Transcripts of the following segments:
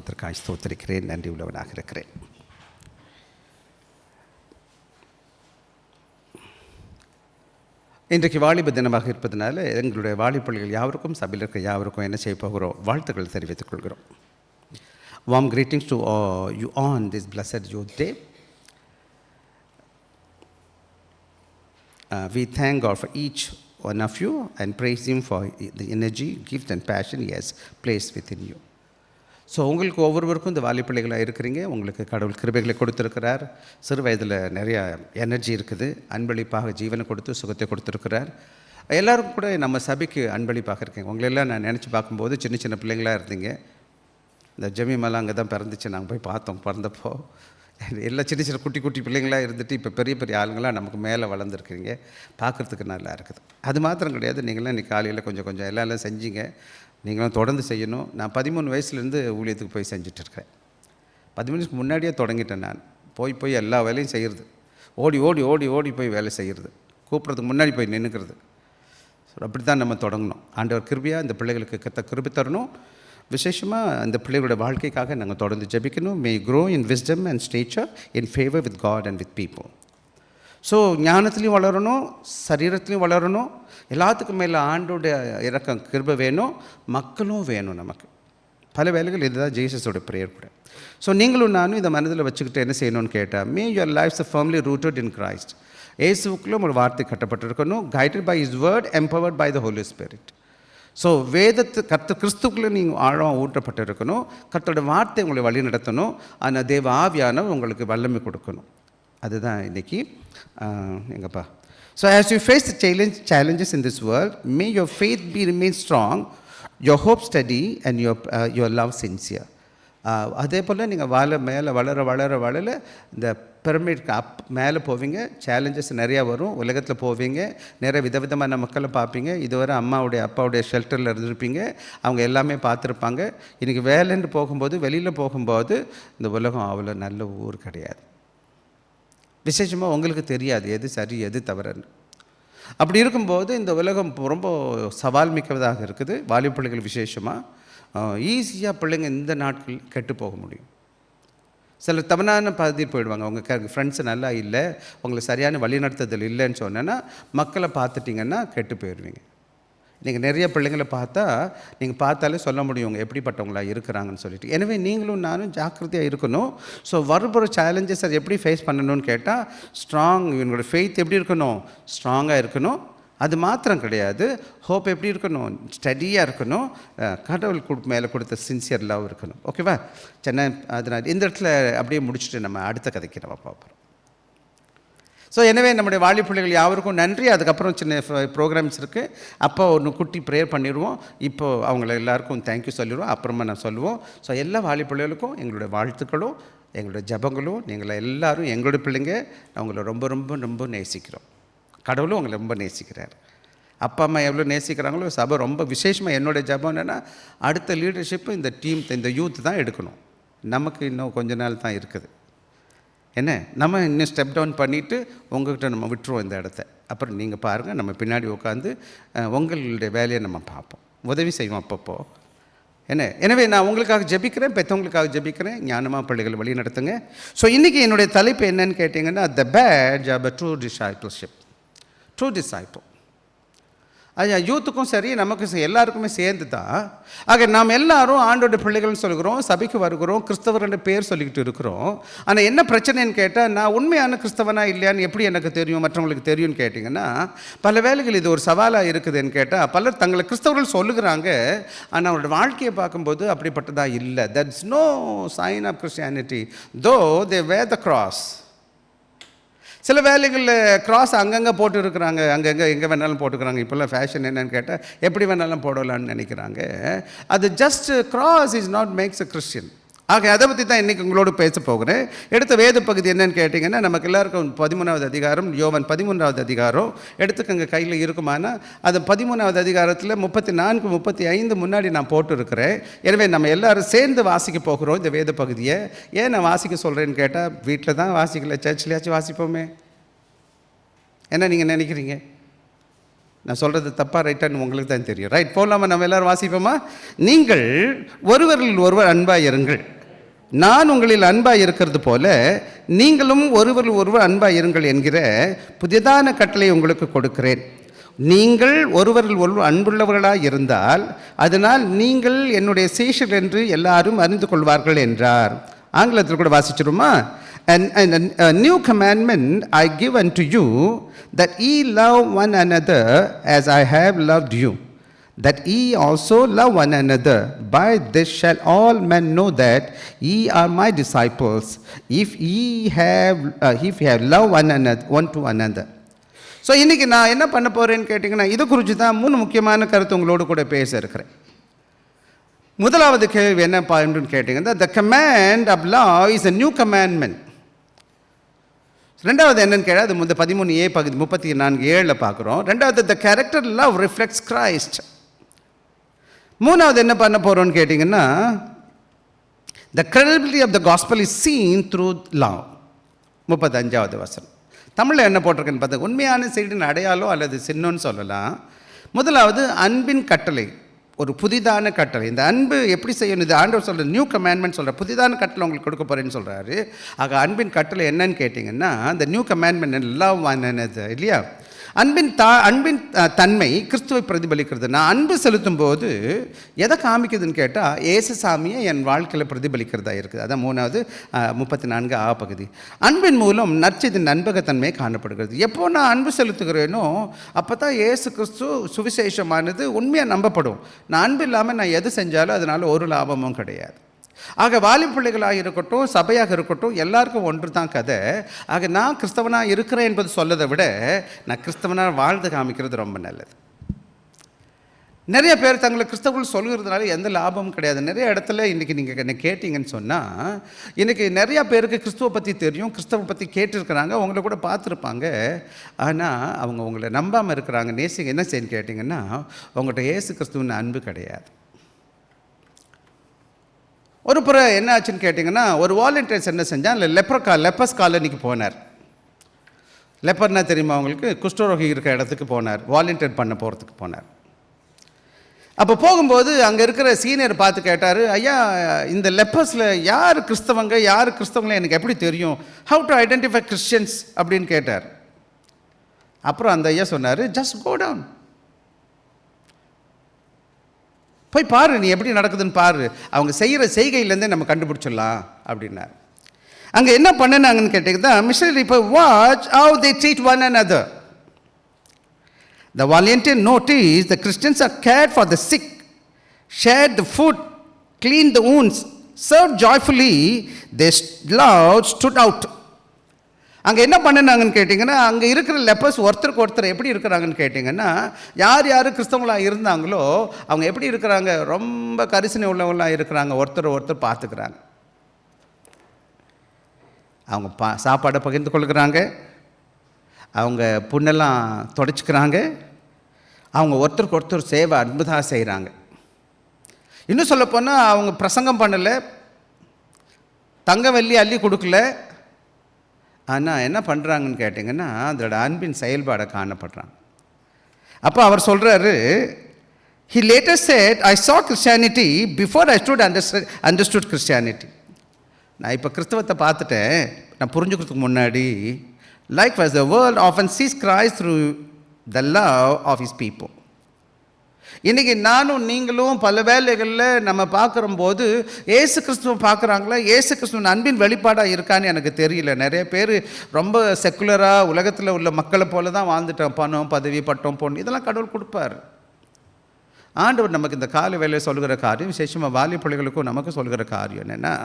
நாமத்திற்காக ஸ்தோத்திரிக்கிறேன். நன்றி உள்ளவனாக இருக்கிறேன். இன்றைக்கு வாலிப தினமாக இருப்பதனால எங்களுடைய வாலிபள்ளிகள் யாவருக்கும், சபையில் இருக்கிற யாவருக்கும் என்ன செய்ய போகிறோம், வாழ்த்துக்கள் தெரிவித்துக் கொள்கிறோம். Warm greetings to you on this blessed youth day. We thank God for each one of you and praise Him for the energy, gift and passion He has placed within you. So உங்களுக்கு ஒவ்வொருவருக்கும் இந்த வாலிப்பிள்ளைகளாக இருக்கிறீங்க. உங்களுக்கு கடவுள் கிருபைகளை கொடுத்துருக்கிறார். சிறு வயதில் நிறையா எனர்ஜி இருக்குது. அன்பளிப்பாக ஜீவனை கொடுத்து சுகத்தை கொடுத்துருக்கிறார். எல்லோரும் கூட நம்ம சபைக்கு அன்பளிப்பாக இருக்கீங்க. உங்களெல்லாம் நான் நினச்சி பார்க்கும்போது சின்ன சின்ன பிள்ளைங்களாக இருந்தீங்க. இந்த ஜமீமெல்லாம் அங்கே தான் பிறந்துச்சு. நாங்கள் போய் பார்த்தோம். பிறந்தப்போ எல்லாம் சின்ன சின்ன குட்டி குட்டி பிள்ளைங்களாக இருந்துட்டு இப்போ பெரிய பெரிய ஆளுங்களாக நமக்கு மேலே வளர்ந்துருக்குறீங்க. பார்க்குறதுக்கு நல்லா இருக்குது. அது மாத்திரம் கிடையாது, நீங்களாம் இன்றைக்கி காலையில் கொஞ்சம் கொஞ்சம் எல்லாம் செஞ்சீங்க. நீங்களும் தொடர்ந்து செய்யணும். நான் 13 வயசுலேருந்து ஊழியத்துக்கு போய் செஞ்சிட்ருக்கேன். 13 வயசுக்கு முன்னாடியே தொடங்கிட்டேன். நான் போய் எல்லா வேலையும் செய்கிறது. ஓடி ஓடி ஓடி ஓடி போய் வேலை செய்கிறது. கூப்பிட்றதுக்கு முன்னாடி போய் நின்றுக்கிறது. ஸோ அப்படி தான் நம்ம தொடங்கணும். ஆண்டவர் கிருபையாக இந்த பிள்ளைகளுக்கு கிருபை தரணும். விசேஷமாக இந்த பிள்ளைகளோட வாழ்க்கைக்காக நாங்கள் தொடர்ந்து ஜெபிக்கணும். May grow in wisdom and stature in favour with God and with people. So ஞானத்துலேயும் வளரணும், சரீரத்துலேயும் வளரணும். எல்லாத்துக்கும் மேலே ஆண்டோட இறக்கம் கிருபை வேணும், மக்களும் வேணும். நமக்கு பல வேலைகள் இதுதான் ஜீசஸோட ப்ரேயர் கூட. ஸோ நீங்களும் நானும் இதை மனதில் வச்சுக்கிட்டு என்ன செய்யணும்னு கேட்டால், may your lives are firmly rooted in Christ. இயேசுக்குள்ளே ஒரு வார்த்தை கட்டப்பட்டிருக்கணும். Guided by his word, empowered by the Holy Spirit. So வேதத்து கிறிஸ்துக்குள்ளே நீங்கள் ஆழம் ஊட்டப்பட்டிருக்கணும். கர்த்தரோட வார்த்தை உங்களை வழி நடத்தணும். ஆனால் தேவ ஆவியானவர் உங்களுக்கு வல்லமை கொடுக்கணும். அதுதான் இன்றைக்கி எங்கப்பா. So as you face the challenges in this world, may your faith remain strong, your hope steady and your love sincere. அதே போல் நீங்கள் மேலே வளர இந்த பிரமிட்க்கு மேலே போவீங்க. சேலஞ்சஸ் நிறையா வரும். உலகத்தில் போவீங்க, நிறைய விதவிதமான மக்களை பார்ப்பீங்க. இதுவரை அப்பாவுடைய ஷெல்டரில் இருந்திருப்பீங்க. அவங்க எல்லாமே பார்த்துருப்பாங்க. இன்றைக்கி வேலைன்னு போகும்போது, வெளியில் போகும்போது இந்த உலகம் அவ்வளோ நல்ல ஊர் கிடையாது. விசேஷமாக உங்களுக்கு தெரியாது எது சரி எது தவறுன்னு. அப்படி இருக்கும்போது இந்த உலகம் ரொம்ப சவால் மிக்கதாக இருக்குது. வாலிப விசேஷமாக ஈஸியாக பிள்ளைங்க இந்த நாட்கள் கெட்டு போக முடியும். சிலர் தவறான பாதையில் போயிடுவாங்க. அவங்க ஃப்ரெண்ட்ஸு நல்லா இல்லை, உங்களை சரியான வழிநடத்துதல் இல்லைன்னு சொன்னேன்னா மக்களை பார்த்துட்டிங்கன்னா கெட்டு போயிடுவீங்க. நீங்கள் நிறைய பிள்ளைங்களை பார்த்தா நீங்கள் பார்த்தாலே சொல்ல முடியும் அவங்க எப்படிப்பட்டவங்களாக இருக்கிறாங்கன்னு சொல்லிட்டு. எனவே நீங்களும் நானும் ஜாக்கிரதையாக இருக்கணும். ஸோ வருகிற சேலஞ்சஸ் அதை எப்படி ஃபேஸ் பண்ணணும்னு கேட்டால், இவங்களோட ஃபெய்த் எப்படி இருக்கணும், ஸ்ட்ராங்காக இருக்கணும். அது மாத்திரம் கிடையாது, ஹோப் எப்படி இருக்கணும், ஸ்டடியாக இருக்கணும். கடவுள் மேலே கொடுத்த சின்சியர் லவ் இருக்கணும். ஓகேவா? சென்னை அதனால் இந்த இடத்துல அப்படியே முடிச்சுட்டு நம்ம அடுத்த கதைக்கு நம்ம பார்ப்போம். ஸோ எனவே நம்முடைய வாலிபிள்ளைகள் யாவருக்கும் நன்றி. அதுக்கப்புறம் சின்ன ப்ரோக்ராம்ஸ் இருக்குது. அப்போ ஒன்று குட்டி ப்ரேயர் பண்ணிடுவோம். இப்போது அவங்கள எல்லாருக்கும் தேங்க்யூ சொல்லிடுவோம். அப்புறமா நான் சொல்லுவோம். ஸோ எல்லா வாலிபிள்ளைகளுக்கும் எங்களுடைய வாழ்த்துக்களும் எங்களுடைய ஜபங்களும். நீங்கள் எல்லோரும் எங்களுடைய பிள்ளைங்க. அவங்கள ரொம்ப ரொம்ப ரொம்ப நேசிக்கிறோம். கடவுளும் அவங்களை ரொம்ப நேசிக்கிறார். அப்பா அம்மா எவ்வளோ நேசிக்கிறாங்களோ சபை ரொம்ப விசேஷமாக. என்னுடைய ஜபம் என்னென்னா, அடுத்த லீடர்ஷிப்பு இந்த டீம் இந்த யூத் தான் எடுக்கணும். நமக்கு இன்னும் கொஞ்ச நாள் தான் இருக்குது. என்ன, நம்ம இன்னும் ஸ்டெப் டவுன் பண்ணிவிட்டு உங்கள்கிட்ட நம்ம விட்டுருவோம் இந்த இடத்த. அப்புறம் நீங்கள் பாருங்கள், நம்ம பின்னாடி உட்காந்து உங்களுடைய வேலையை நம்ம பார்ப்போம், உதவி செய்வோம் அப்பப்போ. எனவே நான் உங்களுக்காக ஜெபிக்கிறேன், பெற்றவங்களுக்காக ஜெபிக்கிறேன். ஞானமாக பிள்ளைகள் வழி நடத்துங்க. ஸோ இன்றைக்கி என்னுடைய தலைப்பு என்னன்னு கேட்டிங்கன்னா, the badge of true discipleship. True disciple. அது யூத்துக்கும் சரி நமக்கு எல்லாருக்குமே சேர்ந்து தான். ஆக நாம் எல்லாரும் ஆண்டோட பிள்ளைகள்னு சொல்கிறோம், சபைக்கு வருகிறோம், கிறிஸ்தவர்களோட பேர் சொல்லிக்கிட்டு இருக்கிறோம். ஆனால் என்ன பிரச்சனைன்னு கேட்டால், நான் உண்மையான கிறிஸ்தவனா இல்லையான்னு எப்படி எனக்கு தெரியும், மற்றவங்களுக்கு தெரியும்னு கேட்டிங்கன்னா, பல வேளைகள் இது ஒரு சவாலாக இருக்குதுன்னு கேட்டால், பலர் தங்களை கிறிஸ்தவர்கள் சொல்லுகிறாங்க. ஆனால் அவரோட வாழ்க்கையை பார்க்கும்போது அப்படிப்பட்டதாக இல்லை. That's no sign of Christianity though they where the cross. சில வேலைகளில் கிராஸ் அங்கங்கே போட்டு இருக்கிறாங்க, அங்கங்கே எங்கே வேணாலும் போட்டுக்கிறாங்க. இப்போல்லாம் ஃபேஷன் என்னன்னு கேட்டால் எப்படி வேணாலும் போடலான்னு நினைக்கிறாங்க. அது just cross is naught max a Christian. ஆக அதை பற்றி தான் இன்றைக்கி உங்களோடு பேச போகிறேன். எடுத்த வேத பகுதி என்னன்னு கேட்டிங்கன்னா, நமக்கு எல்லாருக்கும் 13வது அதிகாரம், யோவான் 13வது அதிகாரம் எடுத்துக்கங்க கையில் இருக்குமானா. அது 13வது அதிகாரத்தில் 34, 35 முன்னாடி நான் போட்டுருக்கிறேன். எனவே நம்ம எல்லோரும் சேர்ந்து வாசிக்க போகிறோம் இந்த வேத பகுதியை. ஏன் நான் வாசிக்க சொல்கிறேன்னு கேட்டால், வீட்டில் தான் வாசிக்கல, சர்ச்சிலையாச்சும் வாசிப்போமே. என்ன நீங்கள் நினைக்கிறீங்க? நான் சொல்கிறது தப்பாக ரைட்டான்னு உங்களுக்கு தான் தெரியும். ரைட், போகலாமா? நம்ம எல்லோரும் வாசிப்போமா? நீங்கள் ஒருவரில் ஒருவர் அன்பாக இருங்கள். நான் உங்களில் அன்பாக இருக்கிறது போல நீங்களும் ஒருவர் அன்பாக இருங்கள் என்கிற புதிதான கட்டளை உங்களுக்கு கொடுக்கிறேன். நீங்கள் ஒருவர் அன்புள்ளவர்களாக இருந்தால் அதனால் நீங்கள் என்னுடைய சீஷர்கள் என்று எல்லாரும் அறிந்து கொள்வார்கள் என்றார். ஆங்கிலத்தில் கூட வாசிச்சிருமா? And a new commandment I give unto you, that ye love one another as I have loved you, that ye also love one another. By this shall all men know that ye are my disciples, if ye have love one to another. So இன்றைக்கி நான் என்ன பண்ண போகிறேன்னு கேட்டிங்கன்னா, இது குறித்து தான் 3 முக்கியமான கருத்து உங்களோடு கூட பேச இருக்கிறேன். முதலாவது கேள்வி என்ன அப்படின்னு கேட்டிங்கன்னா, the command of love is a new commandment. ரெண்டாவது என்னன்னு கேட்டால், அது 13a பகுதி 34:7 பார்க்குறோம். ரெண்டாவது, the character love reflects Christ. மூணாவது என்ன பண்ண போகிறோன்னு கேட்டிங்கன்னா, the credibility of the gospel is seen through love. 35வது வசனம். தமிழில் என்ன போட்டிருக்கேன்னு பார்த்தா, உண்மையான செய்தியின் அடையாளம் அல்லது சின்னம்னு சொல்லலாம். முதலாவது அன்பின் கட்டளை, ஒரு புதிதான கட்டளை. இந்த அன்பு எப்படி செய்யணும், இது ஆண்டவர் சொல்கிற நியூ கமாண்ட்மெண்ட் சொல்கிற புதிதான கட்டளை உங்களுக்கு கொடுக்க போகிறேன்னு சொல்கிறாரு. ஆக அன்பின் கட்டளை என்னன்னு கேட்டிங்கன்னா, இந்த new commandment love one another இல்லையா? அன்பின் தன்மை கிறிஸ்துவை பிரதிபலிக்கிறது. நான் அன்பு செலுத்தும் போது எதை காமிக்குதுன்னு கேட்டால், ஏசுசாமியை என் வாழ்க்கையில் பிரதிபலிக்கிறதா இருக்குது. அதான் 3வது 34 பகுதி. அன்பின் மூலம் நற்செய்தி நண்பகத்தன்மை காணப்படுகிறது. எப்போ நான் அன்பு செலுத்துகிறேனோ அப்போ தான் ஏசு கிறிஸ்து சுவிசேஷமானது உண்மையாக நம்பப்படும். நான் அன்பு இல்லாமல் நான் எது செஞ்சாலும் அதனால் ஒரு லாபமும் கிடையாது. ஆக வாலிப பிள்ளைகளாக இருக்கட்டும், சபையாக இருக்கட்டும், எல்லாருக்கும் ஒன்று தான் கதை. ஆக நான் கிறிஸ்தவனாக இருக்கிறேன் என்பது சொல்லதை விட நான் கிறிஸ்தவனாக வாழ்ந்து காமிக்கிறது ரொம்ப நல்லது. நிறைய பேர் தங்களை கிறிஸ்தவர்கள் சொல்கிறதுனால எந்த லாபமும் கிடையாது. நிறைய இடத்துல இன்றைக்கி நீங்கள் என்ன கேட்டிங்கன்னு சொன்னால், இன்றைக்கி நிறையா பேருக்கு கிறிஸ்துவை பற்றி தெரியும், கிறிஸ்தவ பற்றி கேட்டிருக்கிறாங்க, உங்களை கூட பார்த்துருப்பாங்க. ஆனால் அவங்க உங்களை நம்பாமல் இருக்கிறாங்க. நேசிங்க என்ன செய்யன்னு கேட்டிங்கன்னா, உங்கள்கிட்ட ஏசு கிறிஸ்துவின் அன்பு கிடையாது. ஒரு புற என்ன ஆச்சுன்னு கேட்டிங்கன்னா, ஒரு வாலண்டியர்ஸ் என்ன செஞ்சால், இல்லை லெப்பஸ் காலனிக்கு போனார். லெப்பர்னா தெரியுமா அவங்களுக்கு? குஷ்டரோகி இருக்கிற இடத்துக்கு போனார், வாலண்டியர் பண்ண போகிறதுக்கு போனார். அப்போ போகும்போது அங்கே இருக்கிற சீனியர் பார்த்து கேட்டார், ஐயா இந்த லெப்பர்ஸில் யார் கிறிஸ்தவங்கள எனக்கு எப்படி தெரியும், ஹவு டு ஐடென்டிஃபை கிறிஸ்டியன்ஸ் அப்படின்னு கேட்டார். அப்புறம் அந்த ஐயா சொன்னார், ஜஸ்ட் கோ டவுன், போய் பாரு, நீ எப்படி நடக்குதுன்னு பாரு, அவங்க செய்கிற செய்கையிலேருந்தே நம்ம கண்டுபிடிச்சிடலாம் அப்படின்னார். அங்கே என்ன பண்ணினாங்கன்னு கேட்டிங்கன்னா, மிஷனரி இப்போ watch how they treat one another. The volunteer noticed the Christians are cared for the sick, shared the food, cleaned the wounds, served joyfully, their love stood out. அங்கே என்ன பண்ணினாங்கன்னு கேட்டிங்கன்னா, அங்கே இருக்கிற லெப்பர்ஸ் ஒருத்தருக்கு ஒருத்தர் எப்படி இருக்கிறாங்கன்னு கேட்டிங்கன்னா, யார் கிறிஸ்தவங்களாக இருந்தாங்களோ அவங்க எப்படி இருக்கிறாங்க, ரொம்ப கரிசனை உள்ளவங்களாக இருக்கிறாங்க, ஒருத்தர் பார்த்துக்கிறாங்க. அவங்க சாப்பாடை பகிர்ந்து கொள்கிறாங்க, அவங்க புண்ணெல்லாம் தொடச்சிக்கிறாங்க, அவங்க ஒருத்தருக்கு ஒருத்தர் சேவை அன்புதாக செய்கிறாங்க. இன்னும் சொல்லப்போனால் அவங்க பிரசங்கம் பண்ணலை, தங்க வெள்ளி அள்ளி கொடுக்கல, ஆனால் என்ன பண்ணுறாங்கன்னு கேட்டிங்கன்னா, அதோட அன்பின் செயல்பாடை காணப்படுறாங்க. அப்போ அவர் சொல்கிறாரு, he later said, I saw Christianity before I understood Christianity. நான் இப்போ கிறிஸ்தவத்தை பார்த்துட்டேன், நான் புரிஞ்சுக்கிறதுக்கு முன்னாடி. Likewise, the world often sees Christ through the love of his people. இன்றைக்கி நானும் நீங்களும் பல வேலைகளில் நம்ம பார்க்குறம்போது ஏசு கிறிஸ்துவை பார்க்குறாங்களா, ஏசு கிறிஸ்துவின் அன்பின் வெளிப்பாடாக இருக்கான்னு எனக்கு தெரியல. நிறைய பேர் ரொம்ப செக்குலராக உலகத்தில் உள்ள மக்களை போல தான் வாழ்ந்துட்டோம். பணம், பதவி, பட்டம், பொண்ணு இதெல்லாம் கடவுள் கொடுப்பார். ஆண்டவர் நமக்கு இந்த கால வேலையை சொல்கிற காரியம், விசேஷமாக வாலிப பிள்ளைகளுக்கும் நமக்கு சொல்கிற காரியம் என்னென்னா,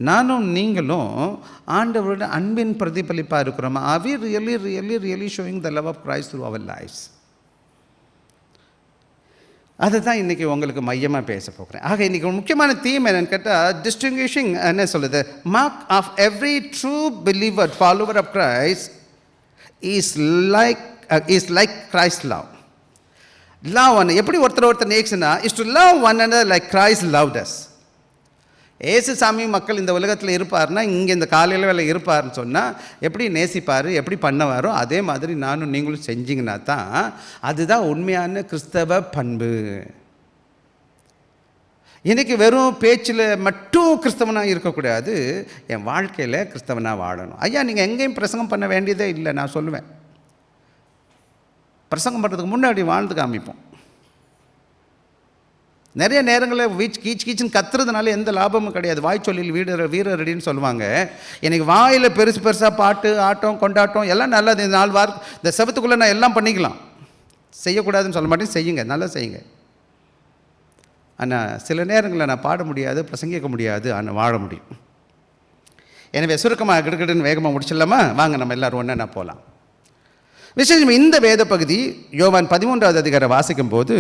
நானும் நீங்களும் ஆண்டவரோட அன்பின் பிரதிபலிப்பாக இருக்கிறோமா? Are we really showing the love of Christ through our lives? அதுதான் இன்றைக்கி உங்களுக்கு மையமாக பேச போகிறேன். ஆக இன்றைக்கி ஒரு முக்கியமான தீம் என்னென்னு கேட்டால், டிஸ்டிங்விஷிங் என்ன சொல்லுது, mark of every true believer follower of Christ is like Christ love. One எப்படி ஒருத்தர் நேக்ஸ்னா is to love one another like Christ loved us. Yesu சாமி மக்கள் இந்த உலகத்தில் இருப்பார்னா, இங்கே இந்த காலையில் வேலை இருப்பார்னு சொன்னால் எப்படி நேசிப்பார், எப்படி பண்ணவாரோ அதே மாதிரி நானும் நீங்களும் செஞ்சிங்கன்னா தான் அதுதான் உண்மையான கிறிஸ்தவ பண்பு. இன்றைக்கி வெறும் பேச்சில் மட்டும் கிறிஸ்தவனாக இருக்கக்கூடாது, என் வாழ்க்கையில் கிறிஸ்தவனாக வாழணும். ஐயா, நீங்கள் எங்கேயும் பிரசங்கம் பண்ண வேண்டியதே இல்லை. நான் சொல்லுவேன், பிரசங்கம் பண்ணுறதுக்கு முன்னாடி வாழ்ந்து காமிப்போம். நிறைய நேரங்களில் கீச் கீச்சுன்னு கத்துறதுனால எந்த லாபமும் கிடையாது. வாய் சொல்லில் வீரரடின்னு சொல்லுவாங்க. எனக்கு வாயில் பெருசு பெருசாக பாட்டு, ஆட்டம், கொண்டாட்டம் எல்லாம் நல்லது. இந்த 4 வாரம் இந்த செவத்துக்குள்ளே நான் எல்லாம் பண்ணிக்கலாம். செய்யக்கூடாதுன்னு சொல்ல மாட்டேன், செய்யுங்க, நல்லா செய்யுங்க. ஆனால் சில நேரங்களில் நான் பாட முடியாது, பிரசங்கிக்க முடியாது, ஆனால் வாழ முடியும். எனவே சுருக்கமாக கிடுகிடுன்னு வேகமாக முடிச்சிடலாமா? வாங்க நம்ம எல்லோரும் ஒன்றா போகலாம். விசேஷம் இந்த வேத பகுதி யோவான் 13வது அதிகாரம் வாசிக்கும் போது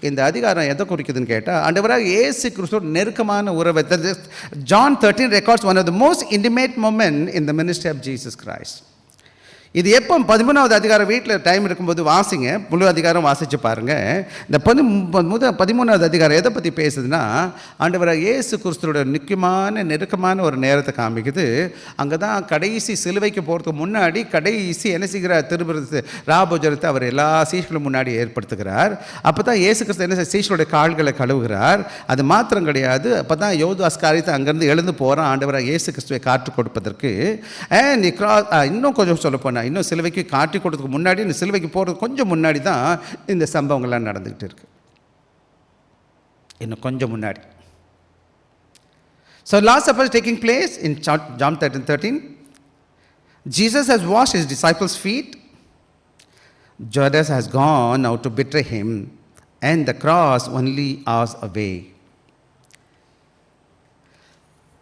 இந்த அதிகாரம் எதை குறிக்குதுன்னு கேட்டால், ஆண்டவராக இயேசு கிறிஸ்துவோட நெருக்கமான உறவை. John 13 records one of the most intimate moment in the ministry of Jesus Christ. இது எப்போ 13வது அதிகாரம் வீட்டில் டைம் இருக்கும்போது வாசிங்க, முழு அதிகாரம் வாசித்து பாருங்கள். இந்த 13வது அதிகாரம் எதை பற்றி பேசுதுன்னா, ஆண்டவராக இயேசு கிறிஸ்துவோட முக்கியமான நெருக்கமான ஒரு நேரத்தை காமிக்குது. அங்கே தான் கடைசி சிலுவைக்கு போகிறதுக்கு முன்னாடி கடைசி என்ன செய்கிறார், திரும்ப ராபோஜனத்தை அவர் எல்லா சீஷர்களும் முன்னாடி ஏற்படுத்துகிறார். அப்போ தான் இயேசு கிறிஸ்து என்ன சீஷர்களுடைய கால்களை கழுவுகிறார். அது மாத்திரம் கிடையாது, அப்போ தான் யூதாஸ் காரியத்தை அங்கேருந்து எழுந்து போகிறான் ஆண்டவராக இயேசு கிறிஸ்துவை காற்றுக் கொடுப்பதற்கு. இன்னும் கொஞ்சம் சொல்ல போனால், இன்னும் சிலுவைக்கு காட்டி கொடுத்ததுக்கு முன்னாடி, இந்த சிலுவைக்கு போகிறது கொஞ்சம் முன்னாடி தான் இந்த சம்பவங்கள்லாம் நடந்துக்கிட்டு இருக்கு. இன்னும் கொஞ்சம் முன்னாடி. So Last Supper is taking place in John 13:13. Jesus has washed his disciples' feet. Judas has gone out to betray him, and the cross only hours away.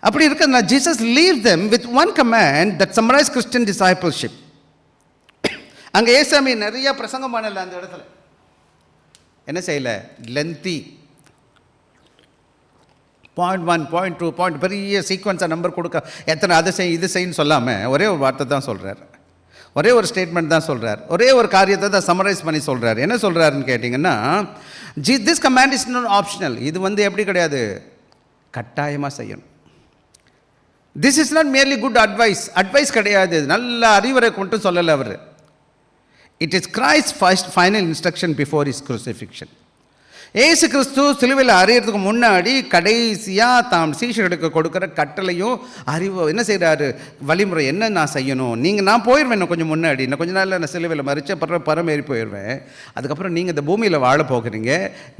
அப்படி இருக்கிறதுனா Jesus leaves them with one command that summarizes Christian discipleship. அங்கே ஏசாமி நிறைய பிரசங்கம் பண்ணல, அந்த இடத்துல என்ன செய்யலை, லென்த்தி பாயிண்ட் 1, பாயிண்ட் 2, பாயிண்ட் பெரிய சீக்வன்ஸாக நம்பர் கொடுக்க எத்தனை அதை செய் இது செய்யன்னு சொல்லாமல் ஒரே ஒரு வார்த்தை தான் சொல்கிறார், ஒரே ஒரு ஸ்டேட்மெண்ட் தான் சொல்கிறார், ஒரே ஒரு காரியத்தை தான் சம்மரைஸ் பண்ணி சொல்கிறார். என்ன சொல்கிறாருன்னு கேட்டிங்கன்னா, this command is not optional. இது எப்படி கிடையாது, கட்டாயமாக செய்யணும். This is not merely good advice கிடையாது, நல்ல அறிவுரை கொண்டு சொல்லலை அவர். It is Christ's first final instruction before his crucifixion. ஏசு கிறிஸ்து சிலுவையில் அறையிறதுக்கு முன்னாடி கடைசியாக தாம் சீஷர்களுக்கு கொடுக்குற கட்டளையும் அறிவு என்ன செய்கிறாரு, வழிமுறை என்ன நான் செய்யணும். நான் போயிடுவேன், இன்னும் கொஞ்சம் முன்னாடி, இன்னும் கொஞ்ச நாளில் நான் சிலுவையில் மறிச்ச பரமேறி போயிடுவேன். அதுக்கப்புறம் நீங்கள் இந்த பூமியில் வாழ போகிறீங்க,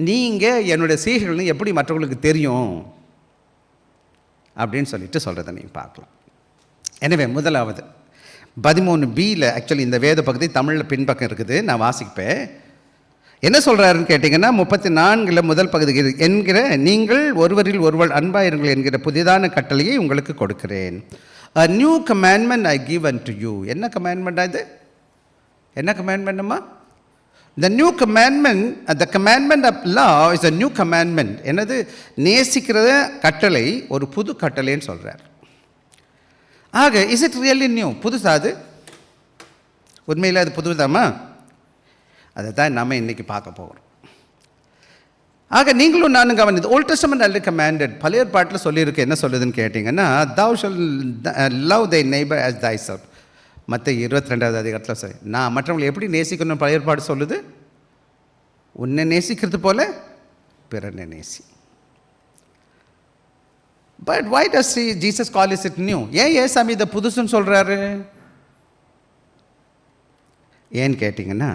நீங்கள் என்னுடைய சீஷர்கள்னு எப்படி மற்றவங்களுக்கு தெரியும் அப்படின்னு சொல்கிறத நீங்கள் பார்க்கலாம். எனவே முதலாவது 13bல ஆக்சுவலி இந்த வேத பகுதி தமிழில் பின்பக்கம் இருக்குது, நான் வாசிப்பேன். என்ன சொல்கிறாருன்னு கேட்டிங்கன்னா, 34 முதல் பகுதி என்கிற நீங்கள் ஒருவரில் ஒருவர் அன்பாயிருங்கள் என்கிற புதிதான கட்டளையை உங்களுக்கு கொடுக்கிறேன். A new commandment I give unto you. என்ன கமாண்ட்மெண்ட் இது? என்ன கமாண்ட்மெண்ட்டுமா? The new commandment, the commandment of law is a new commandment. என்னது? நேசிக்கிற கட்டளை ஒரு புது கட்டளைன்னு சொல்கிறார். ஆக இஸ் இட் ரியலி நியூ? புதுசா? அது உண்மையில் அது புதுதாமா? அதை தான் நம்ம இன்றைக்கி பார்க்க போகிறோம். ஆக நீங்களும் நானும் கவனித்து, ஓல்ட் டெஸ்டமெண்ட் ஆல்ரெடி கமாண்டட், பழைய ஏற்பாட்டில் சொல்லியிருக்கு. என்ன சொல்லுதுன்னு கேட்டிங்கன்னா, thou shall love thy neighbor as thyself. மத்தேயு 22வது அதிகாரத்தில் சொல்லி, நான் மற்றவங்களை எப்படி நேசிக்கணும் பழைய ஏற்பாடு சொல்லுது, உன்னை நேசிக்கிறது போல பிறனை நேசி. But why does Jesus call it new? ஏன் ஏசாமி இதை புதுசுன்னு சொல்கிறாரு? ஏன்னு கேட்டிங்கன்னா,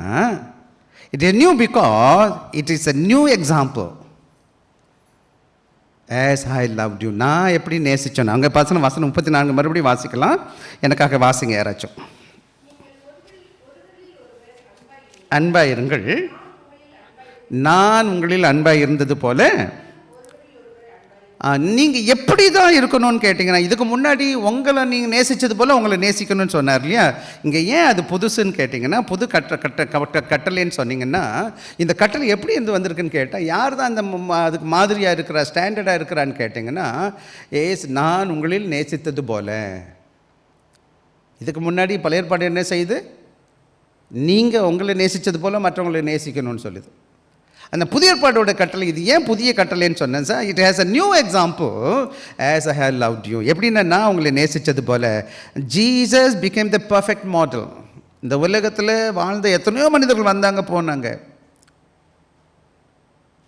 it is new because it is a new example. As I loved you. நான் எப்படி நேசிச்சேன். அங்கே வசனம் 34 மறுபடியும் வாசிக்கலாம், எனக்காக வாசிங்க யாராச்சும். அன்பாயிருங்கள், நான் உங்களில் அன்பாக இருந்தது போல நீங்கள் எப்படி தான் இருக்கணும்னு கேட்டிங்கன்னா, இதுக்கு முன்னாடி உங்களை நீங்கள் நேசித்தது போல் உங்களை நேசிக்கணும்னு சொன்னார் இல்லையா? இங்கே ஏன் அது புதுசுன்னு கேட்டிங்கன்னா, புது கட்டளைன்னு சொன்னீங்கன்னா, இந்த கட்டளை எப்படி இருந்து வந்திருக்குன்னு கேட்டால், யார் தான் அந்த அதுக்கு மாதிரியாக இருக்கிறா, ஸ்டாண்டர்டாக இருக்கிறான்னு கேட்டிங்கன்னா, நான் உங்களில் நேசித்தது போல. இதுக்கு முன்னாடி பழைய ஏற்பாடு என்ன செய்யுது, நீங்கள் உங்களை நேசித்தது போல் மற்றவங்களை நேசிக்கணும்னு சொல்லுது. அந்த புதிய ஏற்பாட்டோட கட்டளை இது ஏன் புதிய கட்டளைன்னு சொன்னேன் sir, it has a new example. As I have loved you, எப்படின்னா நான் உங்களை நேசித்தது போல. Jesus became the perfect model. இந்த உலகத்தில் வாழ்ந்த எத்தனையோ மனிதர்கள் வந்தாங்க போனாங்க,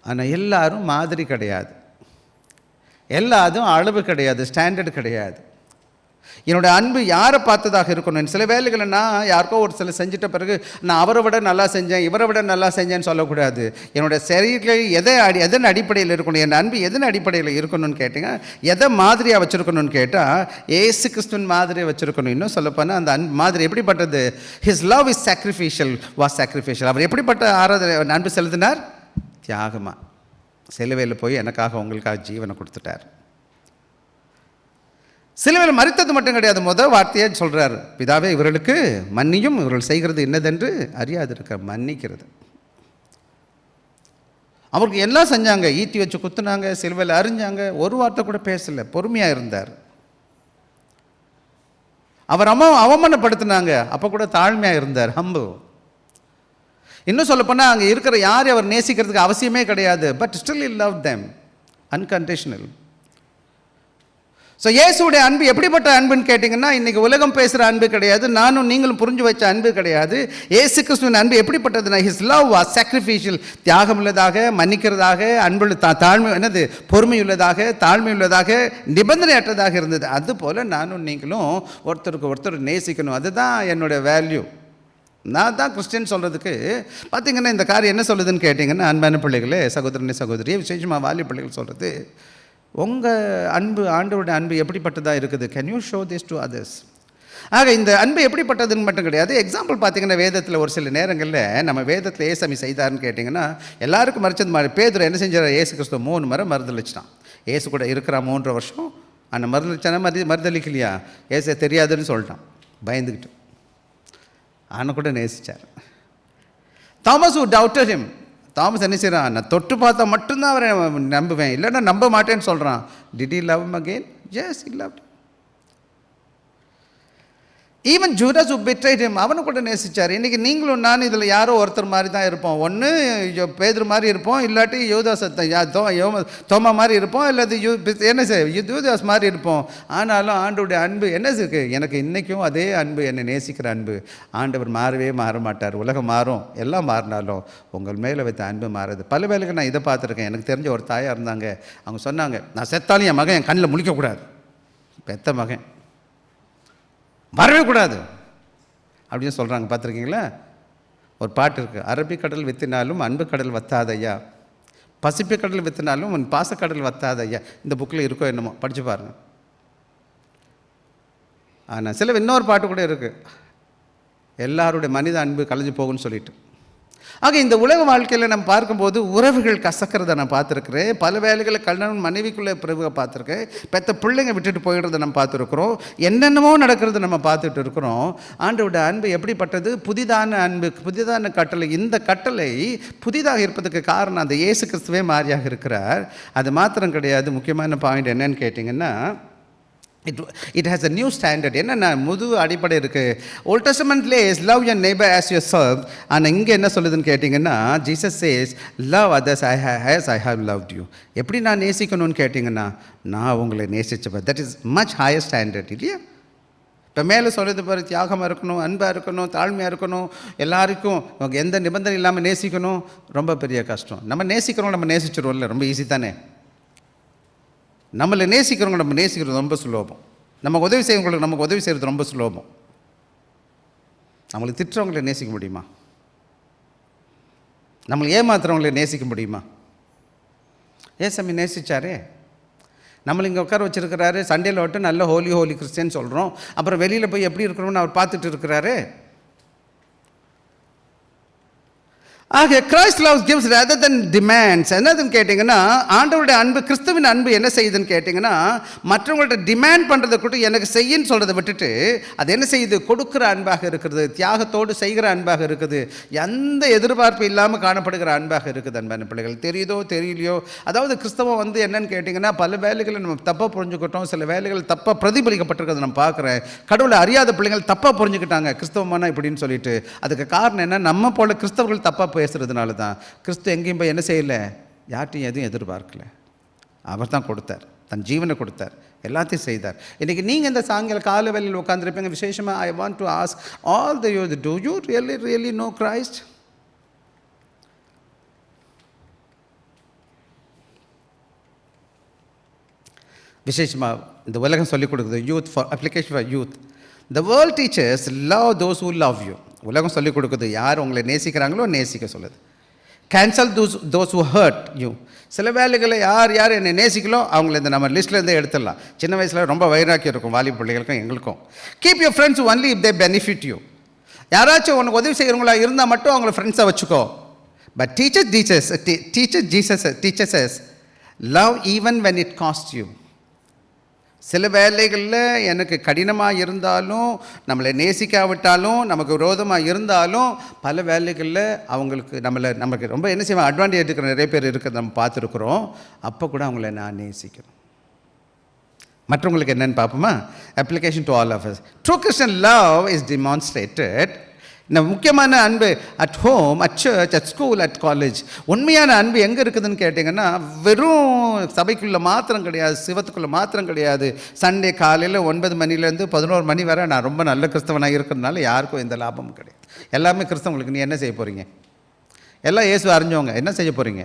ஆனால் எல்லாரும் மாதிரி கிடையாது. எல்லாதும் அளவு கிடையாது, ஸ்டாண்டர்ட் கிடையாது. என்னோடய அன்பு யாரை பார்த்ததாக இருக்கணும். சில வேலைகளை நான் யாருக்கோ ஒரு சில செஞ்சிட்ட பிறகு நான் அவரை விட நல்லா செஞ்சேன், இவரை விட நல்லா செஞ்சேன்னு சொல்லக்கூடாது. என்னோடய சரீரத்தில் எதன் அடிப்படையில் இருக்கணும், என் அன்பு எதன் அடிப்படையில் இருக்கணும்னு கேட்டிங்க, எதை மாதிரியாக வச்சுருக்கணும்னு கேட்டால் ஏசு கிறிஸ்துவின் மாதிரியை வச்சுருக்கணும். இன்னும் சொல்லப்போனால் அந்த அன்பு மாதிரி எப்படிப்பட்டது? His love is sacrificial, was sacrificial. அவர் எப்படிப்பட்ட அன்பு செலுத்தினார்? தியாகமாக சிலுவையில் போய் எனக்காக உங்களுக்காக ஜீவனை கொடுத்துட்டார். சிலுவையில் மரித்தது மட்டும் கிடையாது, முதல் வார்த்தையை சொல்கிறார், பிதாவே இவர்களுக்கு மன்னியும், இவர்கள் செய்கிறது என்னதென்று அறியாது இருக்க. மன்னிக்கிறது. அவருக்கு எல்லாம் செஞ்சாங்க, ஈட்டி வச்சு குத்துனாங்க, சிலுவையில் அறிஞ்சாங்க, ஒரு வார்த்தை கூட பேசலை, பொறுமையாக இருந்தார். அவர் அவமானப்படுத்தினாங்க, அப்போ கூட தாழ்மையாக இருந்தார், ஹம்பு. இன்னும் சொல்லப்போனால் அங்கே இருக்கிற யாரையும் அவர் நேசிக்கிறதுக்கு அவசியமே கிடையாது, but still he loved them unconditional. So இயேசுடைய அன்பு எப்படிப்பட்ட அன்புன்னு கேட்டிங்கன்னா, இன்றைக்கி உலகம் பேசுகிற அன்பு கிடையாது, நானும் நீங்களும் புரிஞ்சு வச்ச அன்பு கிடையாது. இயேசு கிறிஸ்துவின் அன்பு எப்படிப்பட்டதுன்னா, ஹிஸ் லவ் வாஸ் சாக்ரிஃபிஷியல், தியாகம் உள்ளதாக, மன்னிக்கிறதாக, அன்பு தாழ்மை என்னது பொறுமையுள்ளதாக, தாழ்மையுள்ளதாக, நிபந்தனையற்றதாக இருந்தது. அதுபோல் நானும் நீங்களும் ஒருத்தருக்கு ஒருத்தர் நேசிக்கணும். அதுதான் என்னோடய வேல்யூ. நான் தான் கிறிஸ்டின் சொல்கிறதுக்கு பார்த்திங்கன்னா இந்த காரியம் என்ன சொல்லுதுன்னு கேட்டிங்கன்னா, அன்பான பிள்ளைகளே, சகோதரனே சகோதரியே, விசேஷமாக வாலி பிள்ளைகள் சொல்கிறது, உங்கள் அன்பு, ஆண்டவருடைய அன்பு எப்படிப்பட்டதாக இருக்குது? Can you show this to others? ஆக இந்த அன்பு எப்படிப்பட்டதுன்னு மட்டும் கிடையாது. எக்ஸாம்பிள் பார்த்திங்கன்னா, வேதத்தில் ஒரு சில நேரங்களில் நம்ம வேதத்தில் ஏசாமி செய்தார்னு கேட்டிங்கன்னா, எல்லாருக்கும் மறைச்சது மாதிரி பேதுரு என்ன செஞ்சார்? ஏசு கிறிஸ்துவ 3 முறை மறுதளிச்சிட்டான். ஏசு கூட இருக்கிற 3 வருஷம் அந்த மறுதளிச்சானா மறுதளிக்கலையா? ஏசு தெரியாதுன்னு சொல்லிட்டான், பயந்துக்கிட்டு. ஆனால் கூட நேசித்தார். Thomas who doubted him, Thomas என்ன செய்கிறான்? நான் தொட்டு பார்த்தா மட்டும்தான் அவரை நம்புவேன், இல்லைன்னா நம்ப மாட்டேன்னு சொல்கிறான். Did he love him again? Yes, he loved him. Even Judas who betrayed him, அவனை கூட நேசித்தார். இன்றைக்கி நீங்களும் நான் இதில் யாரோ ஒருத்தர் மாதிரி தான் இருப்போம். ஒன்று பேதுரு மாதிரி இருப்போம், இல்லாட்டி யூதாஸ் தோமா மாதிரி இருப்போம், இல்லாட்டி என்ன யூதாஸ் மாதிரி இருப்போம். ஆனாலும் ஆண்டவருடைய அன்பு என்ன இருக்குது? எனக்கு இன்றைக்கும் அதே அன்பு, என்னை நேசிக்கிற அன்பு. ஆண்டவர் மாறவே மாற மாட்டார். உலகம் மாறும், எல்லாம் மாறினாலும் உங்கள் மேலே வைத்த அன்பு மாறுது. பல வேளைக்கு நான் இதை பார்த்துருக்கேன். எனக்கு தெரிஞ்ச ஒரு தாயாக இருந்தாங்க, அவங்க சொன்னாங்க, நான் செத்தாலும் என் மகன் என் கண்ணில் முழிக்கக்கூடாது. பெத்த மகன் வரவே கூடாது அப்படின்னு சொல்கிறாங்க. பார்த்துருக்கீங்களா? ஒரு பாட்டு இருக்குது, அரபிக்கடல் வித்தினாலும் அன்பு கடல் வத்தாதையா, பசிபிக் கடல் வித்தினாலும் உன் பாசக்கடல் வத்தாதையா. இந்த புக்கில் இருக்கோ என்னமோ, படித்து பாருங்கள். ஆனால் சில இன்னொரு பாட்டு கூட இருக்குது, எல்லாருடைய மனித அன்பு கலைஞ்சு போகும்னு சொல்லிட்டு. ஆக இந்த உலக வாழ்க்கையில் நம்ம பார்க்கும்போது உறவுகள் கசக்கிறத நான் பார்த்துருக்குறேன். பல வேலைகளை கல்யாணம் மனைவிக்குள்ளே பிறகு பார்த்துருக்கேன். பெற்ற பிள்ளைங்க விட்டுட்டு போயிடுறத நம்ம பார்த்துருக்குறோம். என்னென்னமோ நடக்கிறது நம்ம பார்த்துட்டு இருக்கிறோம். ஆண்டவருடைய அன்பு எப்படிப்பட்டது? புதிதான அன்பு, புதிதான கட்டளை. இந்த கட்டளை புதிதாக இருப்பதுக்கு காரணம் அந்த இயேசு கிறிஸ்துவே மாறியாக இருக்கிறார். அது மாத்திரம் கிடையாது. முக்கியமான பாயிண்ட் என்னன்னு கேட்டிங்கன்னா, it has a new standard. என்னென்ன முது அடிப்படை இருக்குது. ஓல்ட் டெஸ்டமெண்ட்லே is love your neighbour as yourself. ஆனால் இங்கே என்ன சொல்லுதுன்னு கேட்டிங்கன்னா, Jesus says love others I have loved you. எப்படி நான் நேசிக்கணும்னு கேட்டிங்கன்னா, நான் உங்களை நேசிச்சப்ப. That is much higher standard இல்லையா? இப்போ மேலே சொல்கிறது பாரு, தியாகமாக இருக்கணும், அன்பாக இருக்கணும், தாழ்மையாக இருக்கணும், எல்லாருக்கும் எந்த நிபந்தனை இல்லாமல் நேசிக்கணும். ரொம்ப பெரிய கஷ்டம். நம்ம நேசிக்கிறோம், நம்ம நேசிச்சிருவோம்ல, ரொம்ப ஈஸி தானே. நம்மளை நேசிக்கிறவங்க நம்ம நேசிக்கிறது ரொம்ப சுலபம். நமக்கு உதவி செய்யவங்களுக்கு நமக்கு உதவி செய்கிறது ரொம்ப சுலபம். நம்மளுக்கு திட்டுறவங்களை நேசிக்க முடியுமா? நம்மளை ஏமாத்துறவங்களை நேசிக்க முடியுமா? ஏசாமி நேசித்தாரே. நம்மளை இங்கே உட்கார வச்சுருக்கிறாரு. சண்டேல விட்டு நல்ல ஹோலி கிறிஸ்டியன் சொல்கிறோம். அப்புறம் வெளியில் போய் எப்படி இருக்கிறோம்னு அவர் பார்த்துட்டு இருக்கிறாரு. ஆக கிரைஸ்ட் லவ் கிவ்ஸ் ரதர் தென் டிமாண்ட்ஸ். என்னதுன்னு கேட்டிங்கன்னா, ஆண்டவருடைய அன்பு, கிறிஸ்துவின் அன்பு என்ன செய்யுதுன்னு கேட்டிங்கன்னா, மற்றவங்கள்ட்ட டிமாண்ட் பண்ணுறதை கூட எனக்கு செய்யின்னு சொல்கிறத விட்டுட்டு அது என்ன செய்யுது? கொடுக்குற அன்பாக இருக்கிறது, தியாகத்தோடு செய்கிற அன்பாக இருக்குது, எந்த எதிர்பார்ப்பு இல்லாமல் காணப்படுகிற அன்பாக இருக்குது. அன்பான பிள்ளைகள், தெரியுதோ தெரியலையோ, அதாவது கிறிஸ்தவம் என்னன்னு கேட்டிங்கன்னா, பல வேலைகளை நம்ம தப்பாக புரிஞ்சுக்கிட்டோம். சில வேலைகள் தப்பாக பிரதிபலிக்கப்பட்டிருக்கிறது நம்ம பார்க்குறேன். கடவுளை அறியாத பிள்ளைகள் தப்பாக புரிஞ்சுக்கிட்டாங்க கிறிஸ்தவமான இப்படின்னு சொல்லிட்டு. அதுக்கு காரணம் என்ன? நம்ம போல கிறிஸ்தவர்கள் தப்பாக பேசுறதுனால தான். கிறிஸ்து எங்கேயும் போய் என்ன செய்யலை? யார்ட்டையும் எதுவும் எதிர்பார்க்கல. அவர் தான் கொடுத்தார், தன் ஜீவனை கொடுத்தார், எல்லாத்தையும் செய்தார். இன்றைக்கி நீங்கள் இந்த சாயங்கால கால வேளையில் உட்காந்துருப்பீங்க. விசேஷமாக I want to ask all the youth, do you really know Christ? விசேஷமாக இந்த உலகம் சொல்லிக் கொடுக்குது youth for application for youth. The world teachers love those who love you. உலகம் சொல்லிக் கொடுக்குது யார் உங்களை நேசிக்கிறாங்களோ நேசிக்க சொல்லுது. Cancel those who hurt you. சில வேலைகளை யார் யார் என்னை நேசிக்கலோ அவங்கள இந்த நம்ம லிஸ்ட்லேருந்தே எடுத்துடலாம். சின்ன வயசில் ரொம்ப வைராக்கியம் இருக்கும் வாலிப பிள்ளைகளுக்கும் எங்களுக்கும். Keep your friends only if they benefit you. யாராச்சும் உனக்கு உதவி செய்கிறவங்களா இருந்தால் மட்டும் அவங்கள ஃப்ரெண்ட்ஸாக வச்சுக்கோ. But teachers love even when it cost you. சில வேலைகளில் எனக்கு கடினமாக இருந்தாலும், நம்மளை நேசிக்காவிட்டாலும், நமக்கு விரோதமாக இருந்தாலும், பல வேலைகளில் அவங்களுக்கு நமக்கு ரொம்ப என்ன செய்வோம், அட்வான்டேஜ் எடுக்கிற நிறைய பேர் இருக்கிறத நம்ம பார்த்துருக்குறோம். அப்போ கூட அவங்கள நான் நேசிக்கிறேன். மற்றவங்களுக்கு என்னென்னு பார்ப்போமா? Application to all of us. True Christian love is demonstrated. இந்த முக்கியமான அன்பு at home, at church, at school, at college. உண்மையான அன்பு எங்கே இருக்குதுன்னு கேட்டிங்கன்னா, வெறும் சபைக்குள்ளே மாத்திரம் கிடையாது, சிவத்துக்குள்ளே மாத்திரம் கிடையாது. சண்டே காலையில் 9 மணிலேருந்து 11 மணி வரை நான் ரொம்ப நல்ல கிறிஸ்தவனாக இருக்கிறதுனால யாருக்கும் எந்த லாபமும் கிடையாது. எல்லாமே கிறிஸ்தவங்களுக்கு நீ என்ன செய்ய போகிறீங்க? எல்லாம் இயேசு அறிஞ்சவங்க என்ன செய்ய போகிறீங்க?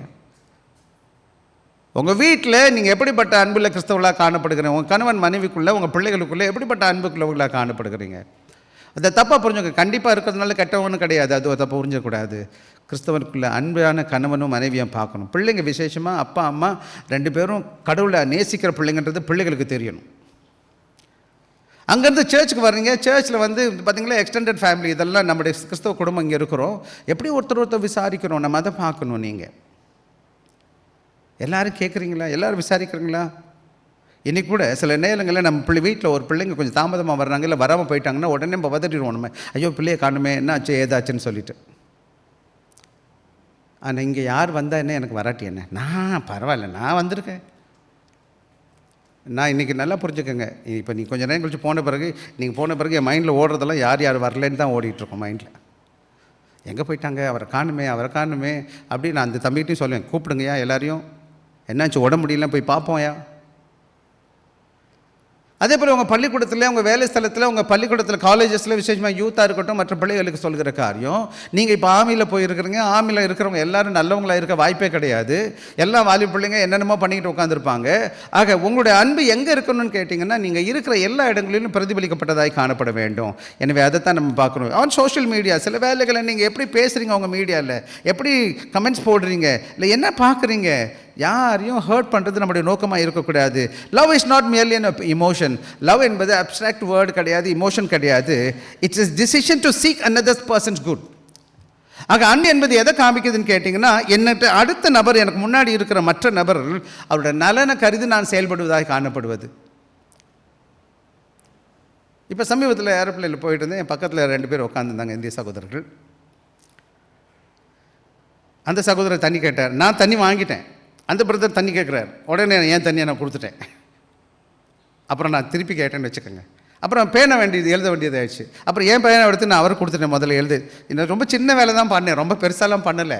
உங்கள் வீட்டில் நீங்கள் எப்படிப்பட்ட அன்புள்ள கிறிஸ்தவர்களாக காணப்படுகிறீங்க? உங்கள் கணவன் மனைவிக்குள்ளே, உங்கள் பிள்ளைகளுக்குள்ளே எப்படிப்பட்ட அன்புக்குள்ளவர்களாக காணப்படுகிறீங்க? அதை தப்பாக புரிஞ்சுங்க. கண்டிப்பாக இருக்கிறதுனால கெட்டவனும் கிடையாது, அது தப்பாக புரிஞ்சக்கூடாது. கிறிஸ்தவனுக்குள்ள அன்பான கணவனும் மனைவியும் பார்க்கணும். பிள்ளைங்க விசேஷமாக அப்பா அம்மா 2 பேரும் கடவுளை நேசிக்கிற பிள்ளைங்கன்றது பிள்ளைகளுக்கு தெரியணும். அங்கேருந்து சர்ச்சுக்கு வர்றீங்க, சர்ச்சில் பார்த்திங்களா எக்ஸ்டெண்டட் ஃபேமிலி, இதெல்லாம் நம்முடைய கிறிஸ்தவ குடும்பம் இங்கே இருக்கிறோம். எப்படி ஒருத்தர் விசாரிக்கணும், நம்ம அதை பார்க்கணும். நீங்கள் எல்லோரும் கேட்குறீங்களா? எல்லோரும் விசாரிக்கிறீங்களா? இன்றைக்கி கூட சில நேரங்களில் நம்ம வீட்டில் ஒரு பிள்ளைங்க கொஞ்சம் தாமதமாக வர்றாங்க, இல்லை வராமல் போயிட்டாங்கன்னா உடனே நம்ம பதறிடுவோம். நம்ம ஐயோ பிள்ளையை காணுமே, என்ன ஆச்சு ஏதாச்சுன்னு சொல்லிட்டு. ஆனால் இங்கே யார் வந்தால் என்ன, எனக்கு வராட்டி என்ன, நான் பரவாயில்ல, நான் வந்திருக்கேன். நான் இன்றைக்கி நல்லா புரிஞ்சுக்கோங்க. இப்போ நீ கொஞ்சம் நேரம் கழிச்சு போன பிறகு என் மைண்டில் ஓடுறதெல்லாம் யார் யார் வரலன்னு தான் ஓடிட்டுருக்கோம் மைண்டில். எங்கே போயிட்டாங்க, அவரை காணுமே அப்படின்னு நான் அந்த தம்பிகிட்டையும் சொல்லுவேன், கூப்பிடுங்கய்யா எல்லாரையும், என்னாச்சு உடம்பு முடியல போய் பார்ப்போம்யா. அதே போல் உங்கள் பள்ளிக்கூடத்தில், உங்கள் வேலை ஸ்தலத்தில், உங்கள் பள்ளிக்கூடத்தில், காலேஜஸில், விசேஷமாக யூத்தாக இருக்கட்டும், மற்ற பிள்ளைகளுக்கு சொல்கிற காரியம், நீங்கள் இப்போ ஆர்மியில் போயிருக்கிறீங்க, ஆர்மியில் இருக்கிறவங்க எல்லோரும் நல்லவங்களாக இருக்க வாய்ப்பே கிடையாது. எல்லாம் வாலிப பிள்ளைங்க என்னென்னமோ பண்ணிக்கிட்டு உட்காந்துருப்பாங்க. ஆக உங்களுடைய அன்பு எங்கே இருக்கணும்னு கேட்டிங்கன்னா, நீங்கள் இருக்கிற எல்லா இடங்களிலும் பிரதிபலிக்கப்பட்டதாய் காணப்பட வேண்டும். எனவே அதைத்தான் நம்ம பார்க்கணும். ஆன் சோஷியல் மீடியா சில வேலைகளை நீங்கள் எப்படி பேசுகிறீங்க, உங்கள் மீடியாவில் எப்படி கமெண்ட்ஸ் போடுறீங்க, இல்லை என்ன பார்க்குறீங்க, யாரையும் ஹர்ட் பண்ணுறது நம்முடைய நோக்கமாக இருக்கக்கூடாது. Love is not merely an emotion. Love என்பது அப்ட்ராக்ட் வேர்டு கிடையாது, இமோஷன் கிடையாது. It's is decision to seek another person's good. ஆக அன்பு என்பது எதை காமிக்குதுன்னு கேட்டிங்கன்னா, என்னட்டு அடுத்த நபர், எனக்கு முன்னாடி இருக்கிற மற்ற நபர் அவருடைய நலனை கருதி நான் செயல்படுவதாக காணப்படுவது. இப்போ சமீபத்தில் ஏரோப்ளேனில் போயிட்டு இருந்தேன், என் பக்கத்தில் 2 பேர் உட்காந்துருந்தாங்க, இந்திய சகோதரர்கள். அந்த சகோதரர் தண்ணி கேட்டார், நான் தண்ணி வாங்கிட்டேன். அந்த பிரதர் தண்ணி கேட்குறாரு, உடனே என் தண்ணியை நான் கொடுத்துட்டேன். அப்புறம் நான் திருப்பி கேட்டேன்னு வச்சுக்கோங்க. அப்புறம் பேன எழுத வேண்டியது ஆயிடுச்சு. அப்புறம் என் பேனை எடுத்து நான் அவரை கொடுத்துட்டேன், முதல்ல எழுது. இன்னும் ரொம்ப சின்ன வேலை தான் பண்ணேன், ரொம்ப பெருசாலாம் பண்ணலை.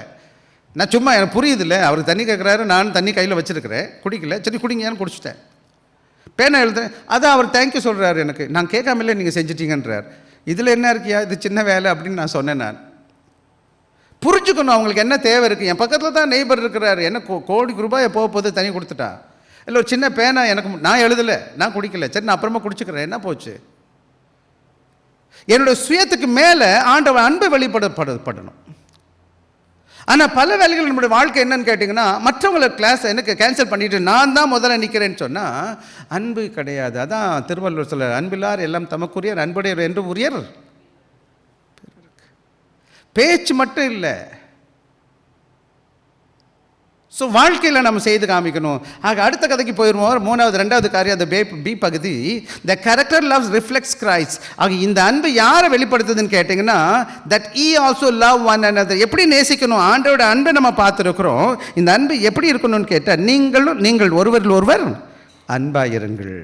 நான் சும்மா எனக்கு புரியுதில்ல, அவருக்கு தண்ணி கேட்குறாரு, நான் தண்ணி கையில் வச்சுருக்கிறேன், குடிக்கல, சரி குடிங்கன்னு குடிச்சிட்டேன். பேனை எழுதுறேன், அதான் அவர் தேங்க்யூ சொல்கிறாரு எனக்கு, நான் கேட்காமலே நீங்கள் செஞ்சிட்டீங்கன்றார். இதில் என்ன இருக்கியா, இது சின்ன வேலை அப்படின்னு நான் சொன்னேன். நான் புரிஞ்சுக்கணும் அவங்களுக்கு என்ன தேவை இருக்குது. என் பக்கத்தில் தான் நெய்பர் இருக்கிறாரு, என்ன கோடி ரூபாய் போகும்போது தண்ணி கொடுத்துட்டா, இல்லை ஒரு சின்ன பேனா எனக்கு, நான் எழுதலை, நான் குடிக்கல, சரி நான் அப்புறமா குடிச்சுக்கிறேன், என்ன போச்சு. என்னோடய சுயத்துக்கு மேலே ஆண்டவன் அன்பை வெளிப்படப்படணும். ஆனால் பல வேலைகள் நம்முடைய வாழ்க்கை என்னன்னு கேட்டிங்கன்னா, மற்றவங்களை கிளாஸ் எனக்கு கேன்சல் பண்ணிவிட்டு நான் தான் முதல்ல நிற்கிறேன்னு சொன்னால் அன்பு கிடையாது. அதான் திருவள்ளுவர் சொல்ல, அன்பில்லார் எல்லாம் தமக்குரியர், அன்புடையர் என்று உரியர். பேச்சு மட்டும் இல்லை, ஸோ வாழ்க்கையில் நம்ம செய்து காமிக்கணும். ஆக அடுத்த கதைக்கு போயிடுவோம். 2வது காரியம், அந்த பி பகுதி, the character loves reflects Christ. ஆக இந்த அன்பு யாரை வெளிப்படுத்துதுன்னு கேட்டிங்கன்னா, that he also love one another. எப்படி நேசிக்கணும், ஆண்டோட அன்பை நம்ம பார்த்துருக்குறோம். இந்த அன்பு எப்படி இருக்கணும்னு கேட்டால், நீங்கள் ஒருவரில் ஒருவர் அன்பாயிருங்கள்.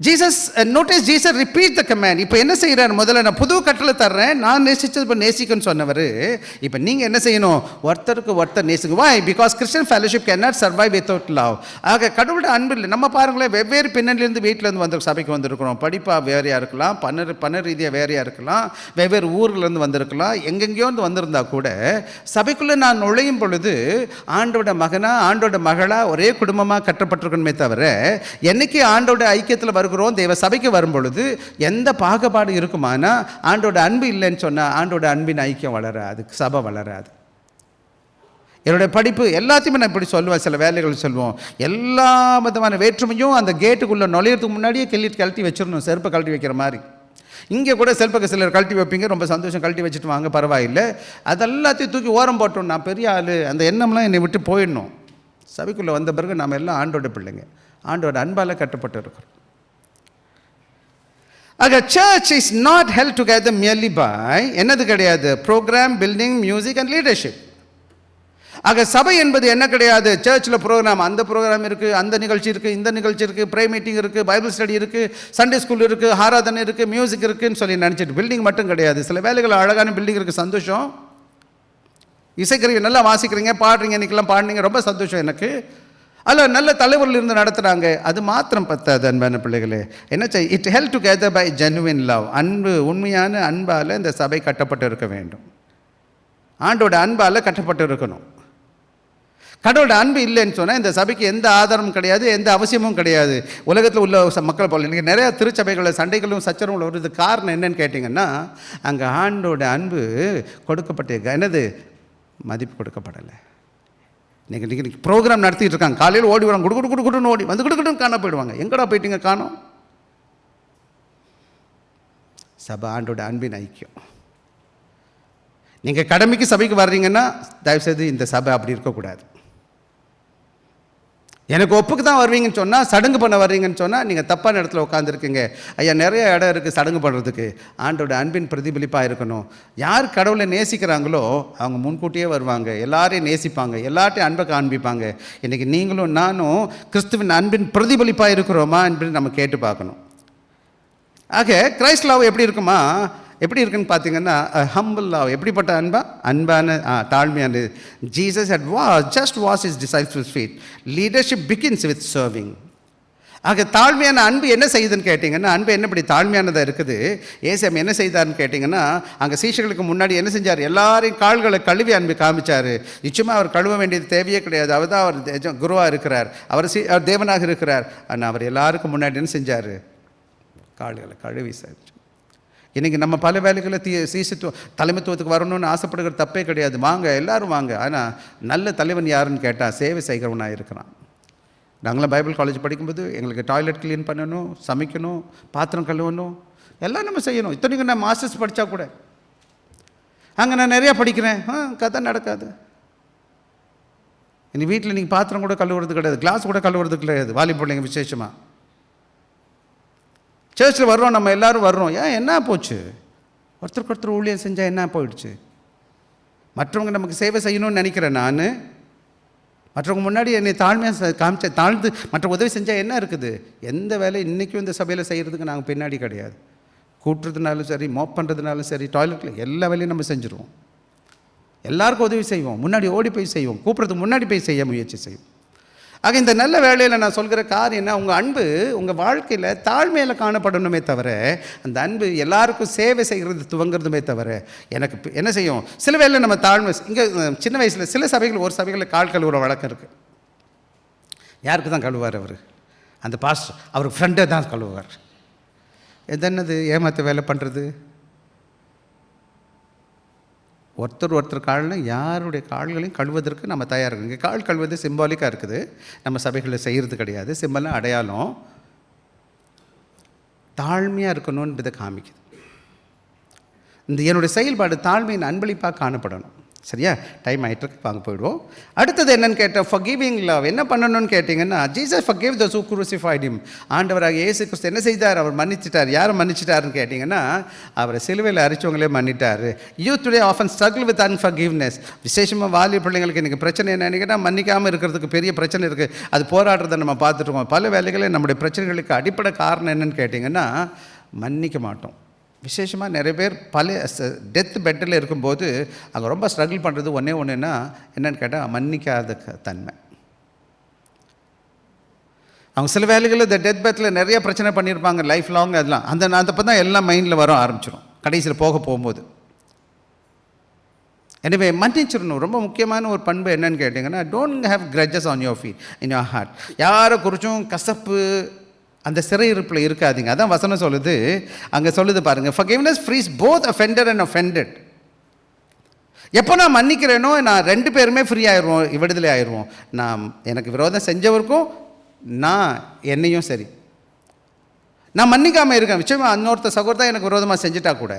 Jesus notice Jesus repeat the command. இப்போ என்ன செய்கிறார்? முதல்ல நான் புது கட்டளை தர்றேன், நான் நேசிச்சது இப்போ நேசிக்கன்னு சொன்னவர், இப்போ நீங்கள் என்ன செய்யணும்? ஒருத்தருக்கு ஒருத்தர் நேசிங்க. Why? Because Christian fellowship can not survive without love. ஆக கடவுளோட அன்பு இல்லை. நம்ம பாருங்களேன், வெவ்வேறு பின்னணியிலேருந்து வீட்டிலேருந்து வந்து சபைக்கு வந்திருக்கிறோம். படிப்பாக வேறையாக இருக்கலாம், பண ரீதியாக வேறையாக இருக்கலாம், வெவ்வேறு ஊர்லேருந்து வந்திருக்கலாம், எங்கெங்கேயோ வந்து வந்திருந்தா கூட சபைக்குள்ளே நான் நுழையும் பொழுது ஆண்டோட மகனா ஆண்டோட மகளா ஒரே குடும்பமாக கட்டப்பட்டிருக்கணுமே தவிர, என்னைக்கு ஆண்டோட ஐக்கியத்தில் தேவ சபைக்கு வரும் பொழுது எந்த பாகுபாடு இருக்குமானா, ஆண்டோட அன்பு இல்லைன்னு சொன்னா ஆண்டோட அன்பின் ஐக்கியம் வளராது, சபை வளராது. என்னுடைய படிப்பு எல்லாத்தையுமே நான் இப்படி சொல்லுவேன், சில வேலைகள் சொல்லுவோம், எல்லா விதமான வேற்றுமையும் அந்த கேட்டுக்குள்ளே நுழையிறதுக்கு முன்னாடியே கழட்டி வச்சிடணும், செருப்பை கழட்டி வைக்கிற மாதிரி. இங்கே கூட செருப்பை சிலர் கழட்டி வைப்பீங்க, ரொம்ப சந்தோஷம், கழட்டி வச்சுட்டு வாங்க, பரவாயில்லை. அதெல்லாத்தையும் தூக்கி ஓரம் போட்டோம், நான் பெரிய ஆள், அந்த எண்ணம்லாம் என்னை விட்டு போயிடணும். சபைக்குள்ளே வந்த பிறகு நாம் எல்லாம் ஆண்டோட பிள்ளைங்க, ஆண்டோட அன்பால் கட்டுப்பட்டு இருக்கிறோம். ஆக church is not held together merely by என்னது கிடையாது? Programme, building, music and leadership. ஆக சபை என்பது என்ன கிடையாது? சர்ச்சில் ப்ரோக்ராம், அந்த ப்ரோக்ராம் இருக்குது, அந்த நிகழ்ச்சி இருக்குது, இந்த நிகழ்ச்சி இருக்குது, ப்ரே மீட்டிங் இருக்குது, பைபிள் ஸ்டடி இருக்குது, சண்டே ஸ்கூல் இருக்குது, ஆராதனை இருக்குது, மியூசிக் இருக்குதுன்னு சொல்லி நினச்சிட்டு, பில்டிங் மட்டும் கிடையாது. சில வேலைகள் அழகான பில்டிங் இருக்குது, சந்தோஷம். இசைக்கருவி நல்லா வாசிக்கிறீங்க, பாடுறீங்க, இன்றைக்கெல்லாம் பாடுறீங்க, ரொம்ப சந்தோஷம் எனக்கு. அல்ல நல்ல தலைவர்கள் இருந்து நடத்துகிறாங்க, அது மாத்திரம் பத்தாது அன்பான பிள்ளைகளே. என்ன செய்? It help together by genuine love. அன்பு, உண்மையான அன்பால் இந்த சபை கட்டப்பட்டு இருக்க வேண்டும். ஆண்டோட அன்பால் கட்டப்பட்டு இருக்கணும். கடவுளோட அன்பு இல்லைன்னு சொன்னால் இந்த சபைக்கு எந்த ஆதாரமும் கிடையாது, எந்த அவசியமும் கிடையாது. உலகத்தில் உள்ள மக்கள் போல இன்றைக்கி நிறையா திருச்சபைகளில் சண்டைகளும் சச்சரவும் வருது. காரணம் என்னன்னு கேட்டிங்கன்னா, அங்கே ஆண்டோட அன்பு கொடுக்கப்பட்ட என்னது மதிப்பு கொடுக்கப்படலை. இன்றைக்கி ப்ரோக்ராம் நடத்திட்டு இருக்காங்க, காலையில் ஓடி வராங்க, குடுக்குன்னு ஓடி வந்து குடுக்குன்னு காண போயிடுவாங்க. எங்கடா போயிட்டீங்க? காணோம். சபை ஆண்டோட அன்பின் ஐக்கியம். நீங்கள் கடமைக்கு சபைக்கு வர்றீங்கன்னா தயவுசெய்து இந்த சபை அப்படி இருக்கக்கூடாது. எனக்கு ஒப்புக்கு தான் வருவீங்கன்னு சொன்னால், சடங்கு பண்ண வர்றீங்கன்னு சொன்னால் நீங்கள் தப்பான இடத்துல உட்காந்துருக்கீங்க. ஐயா, நிறைய இடம் இருக்குது சடங்கு பண்ணுறதுக்கு. ஆண்டோட அன்பின் பிரதிபலிப்பாக இருக்கணும். யார் கடவுளை நேசிக்கிறாங்களோ அவங்க முன்கூட்டியே வருவாங்க, எல்லாரையும் நேசிப்பாங்க, எல்லார்ட்டையும் அன்பை காண்பிப்பாங்க. இன்றைக்கி நீங்களும் நானும் கிறிஸ்துவின் அன்பின் பிரதிபலிப்பாக இருக்கிறோமா என்று நம்ம கேட்டு பார்க்கணும். ஆக கிரைஸ்ட் லவ் எப்படி இருக்குமா? எப்படி இருக்குன்னு பார்த்தீங்கன்னா, ஹம்பிள் லவ். எப்படிப்பட்ட அன்பான தாழ்மையானது. Jesus had just washed his disciples' feet. Leadership begins with serving. ஆக தாழ்மையான அன்பு என்ன செய்யுதுன்னு கேட்டிங்கன்னா, அன்பு என்னப்படி தாழ்மையானதாக இருக்குது. ஏசாமி என்ன செய்தார்னு கேட்டிங்கன்னா, அங்கே சீஷர்களுக்கு முன்னாடி என்ன செஞ்சார்? எல்லாரையும் கால்களை கழுவி அன்பு காமிச்சார். நிச்சயமாக அவர் கழுவ வேண்டியது தேவையே கிடையாது. அவர் தான் அவர் குருவாக இருக்கிறார், அவர் தேவனாக இருக்கிறார். ஆனால் அவர் எல்லாருக்கும் முன்னாடி என்ன செஞ்சார்? கால்களை கழுவி சார். இன்றைக்கி நம்ம பல வேலைகளில் தலைமைத்துவத்துக்கு வரணும்னு ஆசைப்படுகிற தப்பே கிடையாது. வாங்க, எல்லோரும் வாங்க. ஆனால் நல்ல தலைவன் யாருன்னு கேட்டால் சேவை செய்கிறவனாக இருக்கிறான். நாங்களாம் பைபிள் காலேஜ் படிக்கும்போது எங்களுக்கு டாய்லெட் க்ளீன் பண்ணணும், சமைக்கணும், பாத்திரம் கழுவணும், எல்லாம் நம்ம செய்யணும். இத்தனைக்கும் நான் மாஸ்டர்ஸ் படித்தா கூட அங்கே நான் நிறையா படிக்கிறேன், கதை நடக்காது. இனி வீட்டில் நீங்கள் பாத்திரம் கூட கழுவுறது கிடையாது, கிளாஸ் கூட கழுவுறது கிடையாது. வாலிபுள்ளைங்க விசேஷமாக சர்ச்சில் வர்றோம், நம்ம எல்லோரும் வர்றோம். ஏன் என்ன போச்சு? ஒருத்தருக்கு ஒருத்தர் ஊழியம் செஞ்சால் என்ன போயிடுச்சு? மற்றவங்க நமக்கு சேவை செய்யணும்னு நினைக்கிறேன் நான். மற்றவங்க முன்னாடி என்னை தாழ்மையாக தாழ்ந்து மற்ற உதவி செஞ்சால் என்ன இருக்குது? எந்த வேலை இன்றைக்கும் இந்த சபையில் செய்கிறதுக்கு நாங்கள் பின்னாடி கிடையாது. கூட்டுறதுனாலும் சரி, மோப் பண்ணுறதுனாலும் சரி, டாய்லெட்டில் எல்லா வேலையும் நம்ம செஞ்சுருவோம். எல்லாருக்கும் உதவி செய்வோம், முன்னாடி ஓடி போய் செய்வோம், கூப்பிட்றதுக்கு முன்னாடி போய் செய்ய முயற்சி செய்வோம். ஆக இந்த நல்ல வேலையில் நான் சொல்கிற காரியம் என்ன? உங்கள் அன்பு உங்கள் வாழ்க்கையில் தாழ்மையில் காணப்படணுமே தவிர, அந்த அன்பு எல்லாருக்கும் சேவை செய்கிறது துவங்கிறதுமே தவிர எனக்கு என்ன செய்யும்? சில வேளையில் நம்ம தாழ்மை, இங்கே சின்ன வயசில் சில சபைகள், ஒரு சபைகளில் கால் கழுவுற வழக்கம் இருக்குது. யாருக்கு தான் கழுவார்? அவர் அந்த பாஸ்டர், அவர் ஃப்ரெண்டை தான் கழுவுவார். என்னது ஏமாற்ற வேலை பண்ணுறது? ஒருத்தர் காலில் யாருடைய கால்களையும் கழுவதற்கு நம்ம தயாராக இருக்குது. இங்கே கால் கழுவது சிம்பாலிக்காக இருக்குது, நம்ம சபைகளில் செய்கிறது கிடையாது. சிம்பல்லாம் அடையாளம். தாழ்மையாக இருக்கணும்னு இதை காமிக்குது. இந்த என்னுடைய செயல்பாடு தாழ்மையின் அன்பளிப்பாக காணப்படணும். சரியா? டைம் ஆகிட்டுருக்கு, வாங்க போயிடுவோம். அடுத்தது என்னன்னு கேட்டால் forgiving love. என்ன பண்ணணும்னு கேட்டிங்கன்னா, Jesus forgave those who crucified him. ஆண்டவராக இயேசு கிறிஸ்து என்ன செய்தார்? அவர் மன்னிச்சிட்டார். யாரை மன்னிச்சிட்டாருன்னு கேட்டிங்கன்னா, அவரை சிலுவையில் அரிச்சவங்களே மன்னிட்டார். Youth today often struggle with unforgiveness. விசேஷமாக வாலி பிள்ளைங்களுக்கு இன்றைக்கி பிரச்சனை என்னன்னு கேட்டால், மன்னிக்காமல் இருக்கிறதுக்கு பெரிய பிரச்சனை இருக்குது. அது போராடுறதை நம்ம பார்த்துட்ருக்கோம். பல வேலைகளில் நம்முடைய பிரச்சனைகளுக்கு அடிப்படை காரணம் என்னன்னு கேட்டிங்கன்னா, மன்னிக்க மாட்டோம். விசேஷமாக நிறைய பேர் பல டெத் பெட்டில் இருக்கும்போது அங்கே ரொம்ப ஸ்ட்ரகிள் பண்ணுறது ஒன்றுன்னா என்னென்னு கேட்டால் மன்னிக்காத தன்மை. அவங்க சில வேலைகளில் இந்த டெத் பெட்டில் நிறைய பிரச்சனை பண்ணியிருப்பாங்க லைஃப் லாங். அதெல்லாம் அப்போ தான் எல்லாம் மைண்டில் வர ஆரம்பிச்சிடும் கடைசியில் போகும்போது. எனவே மன்னிச்சிடணும். ரொம்ப முக்கியமான ஒரு பண்பு என்னன்னு கேட்டிங்கன்னா, don't have grudges on your feet in your heart. யாரை குறிச்சும் கசப்பு அந்த சிறையிருப்பில் இருக்காதீங்க. அதான் வசனம் சொல்லுது, அங்கே சொல்லுது பாருங்கள், forgiveness frees both offender and offended. எப்போ நான் மன்னிக்கிறேனோ நான் 2 பேருமே ஃப்ரீ ஆயிடுவோம், விடுதலை ஆயிடுவோம். நான் எனக்கு விரோதம் செஞ்சவருக்கும் நான் என்னையும் சரி. நான் மன்னிக்காமல் இருக்கேன், நிச்சயமாக இன்னொருத்த சகோதரன் எனக்கு விரோதமாக செஞ்சுட்டா கூட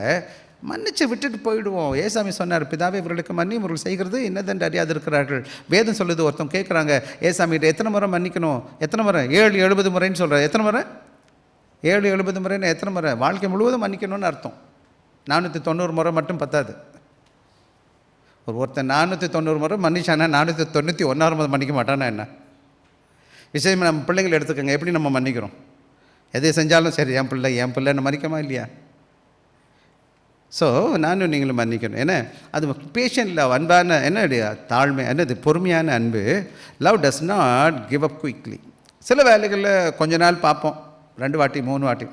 மன்னிச்சு விட்டுட்டு போயிடுவோம். ஏசாமி சொன்னார், பிதாவே இவர்களுக்கு மன்னி, இவர்கள் செய்கிறது என்னதென்று அறியாது இருக்கிறார்கள். வேதம் சொல்லுது. ஒருத்தன் கேட்குறாங்க ஏசாமிகிட்ட, எத்தனை முறை மன்னிக்கணும்? எத்தனை முறை? 7-70 முறைன்னு சொல்கிறார். எத்தனை முறை? 7-70 முறைன்னு எத்தனை முறை? வாழ்க்கை முழுவதும் மன்னிக்கணும்னு அர்த்தம். 490 முறை மட்டும் பத்தாது. ஒருத்தன் 490 முறை மன்னிச்சானா 491 முறை மன்னிக்க மாட்டானா என்ன? விஷயம் நம்ம பிள்ளைங்களை எடுத்துக்கோங்க. எப்படி நம்ம மன்னிக்கிறோம்? எதை செஞ்சாலும் சரி, என் பிள்ளைன்னு மன்னிக்கமா இல்லையா? ஸோ நானும் நீங்களும் மன்னிக்கணும். ஏன்னா அது பேஷண்ட் லவ், அன்பான தாழ்மை, என்னது பொறுமையான அன்பு. Love does not give up quickly. சில வேலைகளில் கொஞ்ச நாள் பார்ப்போம், 2 வாட்டி 3 வாட்டி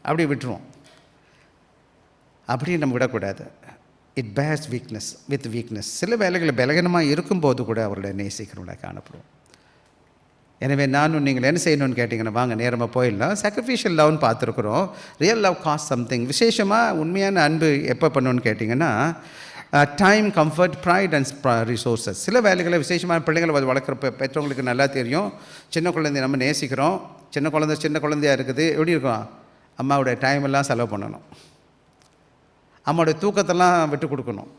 அப்படி விட்டுருவோம். அப்படி நம்ம விடக்கூடாது. It bears weakness with weakness. சில வேலைகளில் பலகீனமாக இருக்கும்போது கூட அவர்களை நேசிக்கிறவங்கள காணப்படுவோம். எனவே நானும் நீங்கள் என்ன செய்யணும்னு கேட்டிங்கன்னா, வாங்க நேரமாக போயிடலாம். சாக்ரிஃபிஷியல் லவ்னு பார்த்துருக்குறோம். Real love cost something. விசேஷமாக உண்மையான அன்பு எப்போ பண்ணணும்னு கேட்டிங்கன்னா, time, comfort, pride and resources. சில வேலைகளை விசேஷமான பிள்ளைங்களை வளர்க்குற பெற்றவங்களுக்கு நல்லா தெரியும். சின்ன குழந்தைய நம்ம நேசிக்கிறோம். சின்ன குழந்தையாக இருக்குது. எப்படி இருக்கும்? அம்மாவுடைய டைம் எல்லாம் செலவு பண்ணணும், அம்மாவுடைய தூக்கத்தெல்லாம் விட்டு கொடுக்கணும்.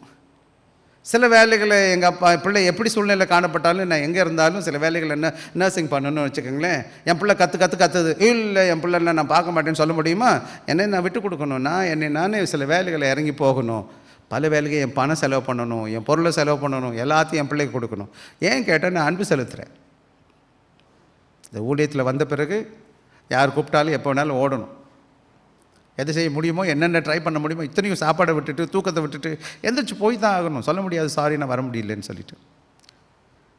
சில வேலைகளை எங்கள் அப்பா பிள்ளை எப்படி சூழ்நிலை காணப்பட்டாலும் நான் எங்கே இருந்தாலும் சில வேலைகள் என்ன நர்சிங் பண்ணணும்னு வச்சுக்கோங்களேன். என் பிள்ளை கற்றுது, இல்லை என் பிள்ளைலாம் நான் பார்க்க மாட்டேன்னு சொல்ல முடியுமா? என்னை நான் விட்டு கொடுக்கணும். நானே சில வேலைகளை இறங்கி போகணும். பல வேலைக்கு என் பணம் செலவு பண்ணணும், என் பொருளை செலவு பண்ணணும், எல்லாத்தையும் என் பிள்ளைக்கு கொடுக்கணும். ஏன் கேட்டால் நான் அன்பு செலுத்துகிறேன். இந்த ஊழியத்தில் வந்த பிறகு யார் கூப்பிட்டாலும் எப்போ வேணாலும் ஓடணும். எது செய்ய முடியுமோ, என்னென்ன ட்ரை பண்ண முடியுமோ, இத்தனையும் சாப்பாடை விட்டுட்டு தூக்கத்தை விட்டுட்டு எந்திரிச்சு போய் தான் ஆகணும். சொல்ல முடியாது, சாரி நான் வர முடியலன்னு சொல்லிட்டு.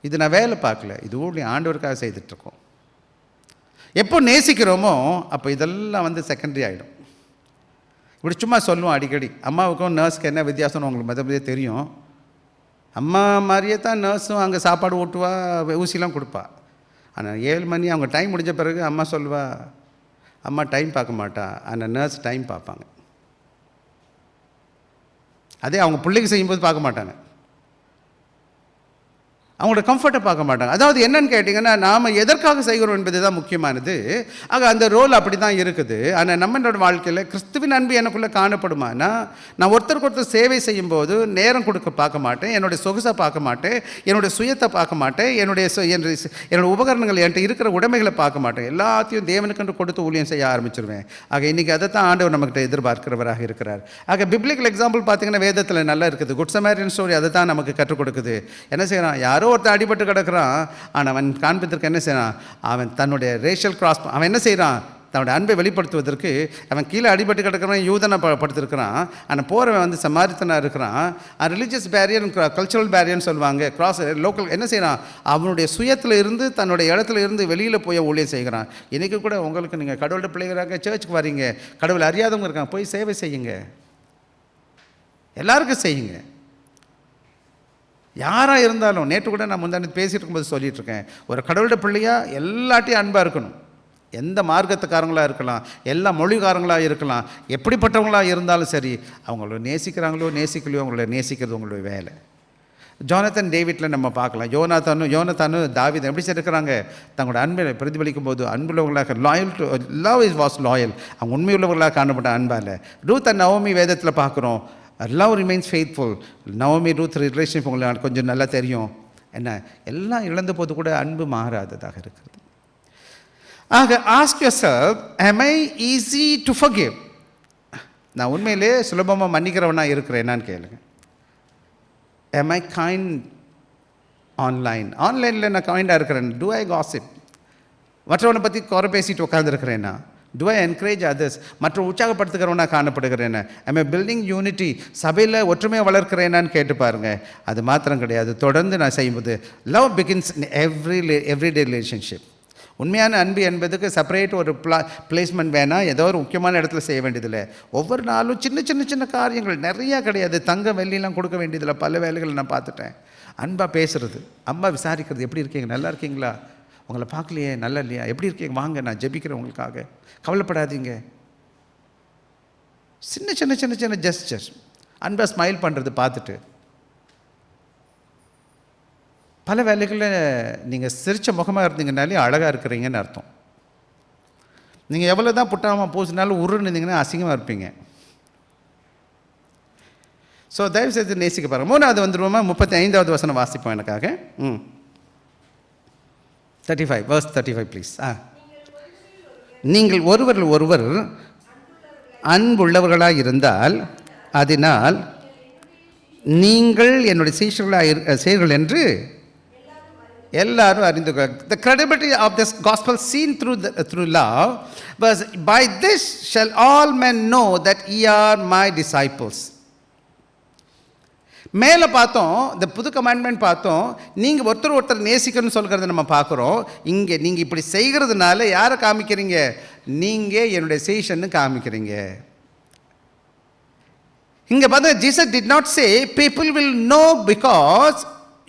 இது நான் வேலை பார்க்கல, இது ஊழியம் ஆண்டவருக்காக செய்துட்ருக்கோம். எப்போ நேசிக்கிறோமோ அப்போ இதெல்லாம் செகண்டரி ஆகிடும். இப்படி சும்மா சொல்லுவோம் அடிக்கடி. அம்மாவுக்கும் நர்ஸுக்கு என்ன வித்தியாசம்னு உங்களுக்கு மற்றபடியே தெரியும். அம்மா மாதிரியே தான் நர்ஸும் அங்கே சாப்பாடு ஊட்டுவா, ஊசிலாம் கொடுப்பா. ஆனால் 7 மணி அவங்க டைம் முடிஞ்ச பிறகு அம்மா சொல்லுவா, அம்மா டைம் பார்க்க மாட்டா, ஆனால் நர்ஸ் டைம் பார்ப்பாங்க. அதே அவங்க பிள்ளைக்கு செய்யும்போது பார்க்க மாட்டாங்க, அவங்களோட கம்ஃபர்ட்டை பார்க்க மாட்டாங்க. அதாவது என்னன்னு கேட்டிங்கன்னா, நாம் எதற்காக செய்கிறோம் என்பது தான் முக்கியமானது. ஆக அந்த ரோல் அப்படி தான் இருக்குது. ஆனால் நம்மளோட வாழ்க்கையில் கிறிஸ்துவின் அன்பு எனக்குள்ளே காணப்படுமானா, நான் ஒருத்தருக்கு ஒருத்தர் சேவை செய்யும்போது நேரம் கொடுக்க பார்க்க மாட்டேன், என்னுடைய சொகுசை பார்க்க மாட்டேன், என்னுடைய சுயத்தை பார்க்க மாட்டேன், என்னுடைய உபகரணங்கள் என்கிட்ட இருக்கிற உடைமைகளை பார்க்க மாட்டேன். எல்லாத்தையும் தேவனுக்கென்று கொடுத்து ஊழியம் செய்ய ஆரம்பிச்சிருவேன். ஆக இன்றைக்கி அதை தான் ஆண்டவர் நம்மகிட்ட எதிர்பார்க்கிறவராக இருக்கிறார். ஆக பிப்ளிக்கல் எக்ஸாம்பிள் பார்த்திங்கன்னா வேதத்தில் நல்லா இருக்குது. குட் சமாரியன் ஸ்டோரி அதை தான் நமக்கு கற்றுக் கொடுக்குது. என்ன செய்யறான்? யாரோ ஒருத்தர் அடிபட்டு கிடக்கிறான், ஆனால் அவன் காண்பதற்கு என்ன செய்யறான்? அவன் தன்னுடைய ரேஷியல் கிராஸ், அவன் என்ன செய்கிறான்? தன்னுடைய அன்பை வெளிப்படுத்துவதற்கு அவன் கீழே அடிபட்டு கிடக்கிறவன் யூதனை படுத்திருக்கிறான், ஆனால் போகிறவன் சமாரித்தனாக இருக்கிறான். ரிலீஜியஸ் பேரியர், கல்ச்சுரல் பேரியர்னு சொல்லுவாங்க, கிராஸ் லோக்கல். என்ன செய்கிறான்? அவனுடைய சுயத்தில் இருந்து தன்னுடைய இடத்துல இருந்து வெளியில் போய் ஊழியம் செய்கிறான். இன்றைக்கி கூட உங்களுக்கு நீங்கள் கடவுளோட பிள்ளைகளாக சர்ச்சுக்கு வரீங்க, கடவுளை அறியாதவங்க இருக்காங்க, போய் சேவை செய்யுங்க, எல்லாருக்கும் செய்யுங்க, யாராக இருந்தாலும். நேற்று கூட நான் முந்தானே பேசிகிட்டு இருக்கும்போது சொல்லிகிட்ருக்கேன், ஒரு கடவுளோட பிள்ளையாக எல்லாட்டையும் அன்பாக இருக்கணும். எந்த மார்க்கத்துக்காரங்களாக இருக்கலாம், எல்லா மொழிக்காரங்களாக இருக்கலாம், எப்படிப்பட்டவங்களாக இருந்தாலும் சரி, அவங்கள நேசிக்கிறாங்களோ நேசிக்கலையோ அவங்கள நேசிக்கிறது உங்களுடைய வேலை. ஜோனத்தன் டேவிட்டில் நம்ம பார்க்கலாம். யோனத்தானும் தாவீதும் எப்படி இருக்கிறாங்க? தங்களோட அன்பை பிரதிபலிக்கும் போது அன்புள்ளவங்களாக, loyal to love is was loyal, அவங்க உண்மை உள்ளவர்களாக காணப்பட்ட அன்பால். ரூத் அண்ட் நவோமி வேதத்தில் பார்க்குறோம், love remains faithful. Naomi Ruth relationship உங்களுக்கு கொஞ்சம் நல்லா தெரியும். என்ன, எல்லாம் இழந்த போது கூட அன்பு மாறாததாக இருக்கிறது. ஆக ask your self, am I easy to forgive? நான் உண்மையிலே சுலபமாக மன்னிக்கிறவனா இருக்கிறேன்னான்னு கேளுங்க. am I kind ஆன்லைனில் நான் கைண்டாக இருக்கிறேன். do I gossip? மற்றவனை பற்றி குறை பேசிட்டு உட்காந்துருக்கிறேன்னா? do I encourage others? மற்ற உற்சாகப்படுத்துகிறவனா காணப்படுகிறேன்னா? am I building unity? சபையில் ஒற்றுமையை வளர்க்கிறேனான்னு கேட்டு பாருங்கள். அது மாத்திரம் கிடையாது, தொடர்ந்து நான் செய்யும்போது love begins in everyday relationship. உண்மையான அன்பு என்பதுக்கு செப்பரேட் ஒரு பிளேஸ்மெண்ட் வேணாம், ஏதோ ஒரு முக்கியமான இடத்துல செய்ய வேண்டியதில்லை. ஒவ்வொரு நாளும் சின்ன சின்ன சின்ன காரியங்கள் நிறையா கிடையாது. தங்க வெள்ளிலாம் கொடுக்க வேண்டியதில்லை. பல வேலைகளை நான் பார்த்துட்டேன். அன்பாக பேசுகிறது, அம்மா விசாரிக்கிறது, எப்படி இருக்கீங்க, நல்லா இருக்கீங்களா, உங்களை பார்க்கலையே, நல்லா இல்லையா, எப்படி இருக்கீங்க, வாங்க நான் ஜெபிக்கிறேன் உங்களுக்காக, கவலைப்படாதீங்க. சின்ன சின்ன சின்ன சின்ன ஜெஸ்டர்ஸ், அன்பாக ஸ்மைல் பண்ணுறது பார்த்துட்டு. பல வேலைகளில் நீங்கள் சிரித்த முகமாக இருந்தீங்கனாலே அழகாக இருக்கிறீங்கன்னு அர்த்தம். நீங்கள் எவ்வளோ தான் புட்டாமல் பூசினாலும் உருன்னு இருந்தீங்கன்னா அசிங்கமாக இருப்பீங்க. ஸோ தயவு செய்து நேசிக்க பாருங்கள். 3வது வந்துடுவோமா? 35வது வசனம் வாசிப்போம் எனக்காக. 35 verse 35 ப்ளீஸ். நீங்கள் ஒருவர் அன்புள்ளவர்களாக இருந்தால் அதனால் நீங்கள் என்னுடைய சீஷர்களாக என்று எல்லாரும் அறிந்து கொள்ள. The credibility of this gospel seen through love was, by this shall all men know that ye are my disciples. மேலே பார்த்தோம், இந்த புது கமாண்ட்மெண்ட் பார்த்தோம், நீங்கள் ஒருத்தர் நேசிக்கணும்னு சொல்கிறத நம்ம பார்க்குறோம். இங்கே நீங்கள் இப்படி செய்கிறதுனால யாரை காமிக்கிறீங்க? நீங்கள் என்னுடைய சீஷன்னு காமிக்கிறீங்க. இங்கே பார்த்தா Jesus did not say people will know because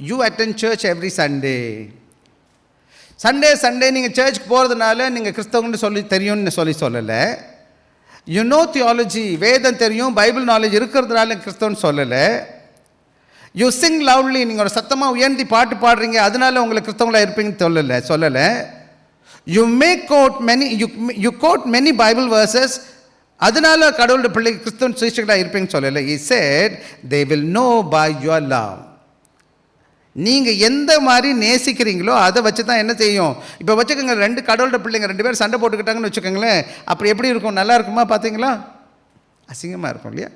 you attend church every Sunday. Sunday நீங்கள் சர்ச்சுக்கு போகிறதுனால நீங்கள் கிறிஸ்தவன்னு சொல்லி தெரியும்னு சொல்லலை. யூ நோ தியாலஜி, வேதம் தெரியும், பைபிள் நாலேஜ் இருக்கிறதுனால கிறிஸ்தவன்னு சொல்லலை. யூ சிங் லவ்லி, நீங்கள் ஒரு சத்தமாக உயர்ந்தி பாட்டு பாடுறீங்க அதனால உங்களை கிறிஸ்தவங்களாக இருப்பீங்கன்னு சொல்லலை. You quote many Bible verses அதனால கடவுளோட பிள்ளை கிறிஸ்தவன் சீஷர்களாக இருப்பீங்கன்னு சொல்லலை. He said they will know by your love. நீங்கள் எந்த மாதிரி நேசிக்கிறீங்களோ அதை வச்சு தான் என்ன செய்யும். இப்போ வச்சுக்கோங்க, 2 கடவுளோட பிள்ளைங்க 2 பேர் சண்டை போட்டுக்கிட்டாங்கன்னு வச்சுக்கோங்களேன், அப்படி எப்படி இருக்கும்? நல்லா இருக்குமா? பார்த்தீங்களா? அசிங்கமாக இருக்கும் இல்லையா?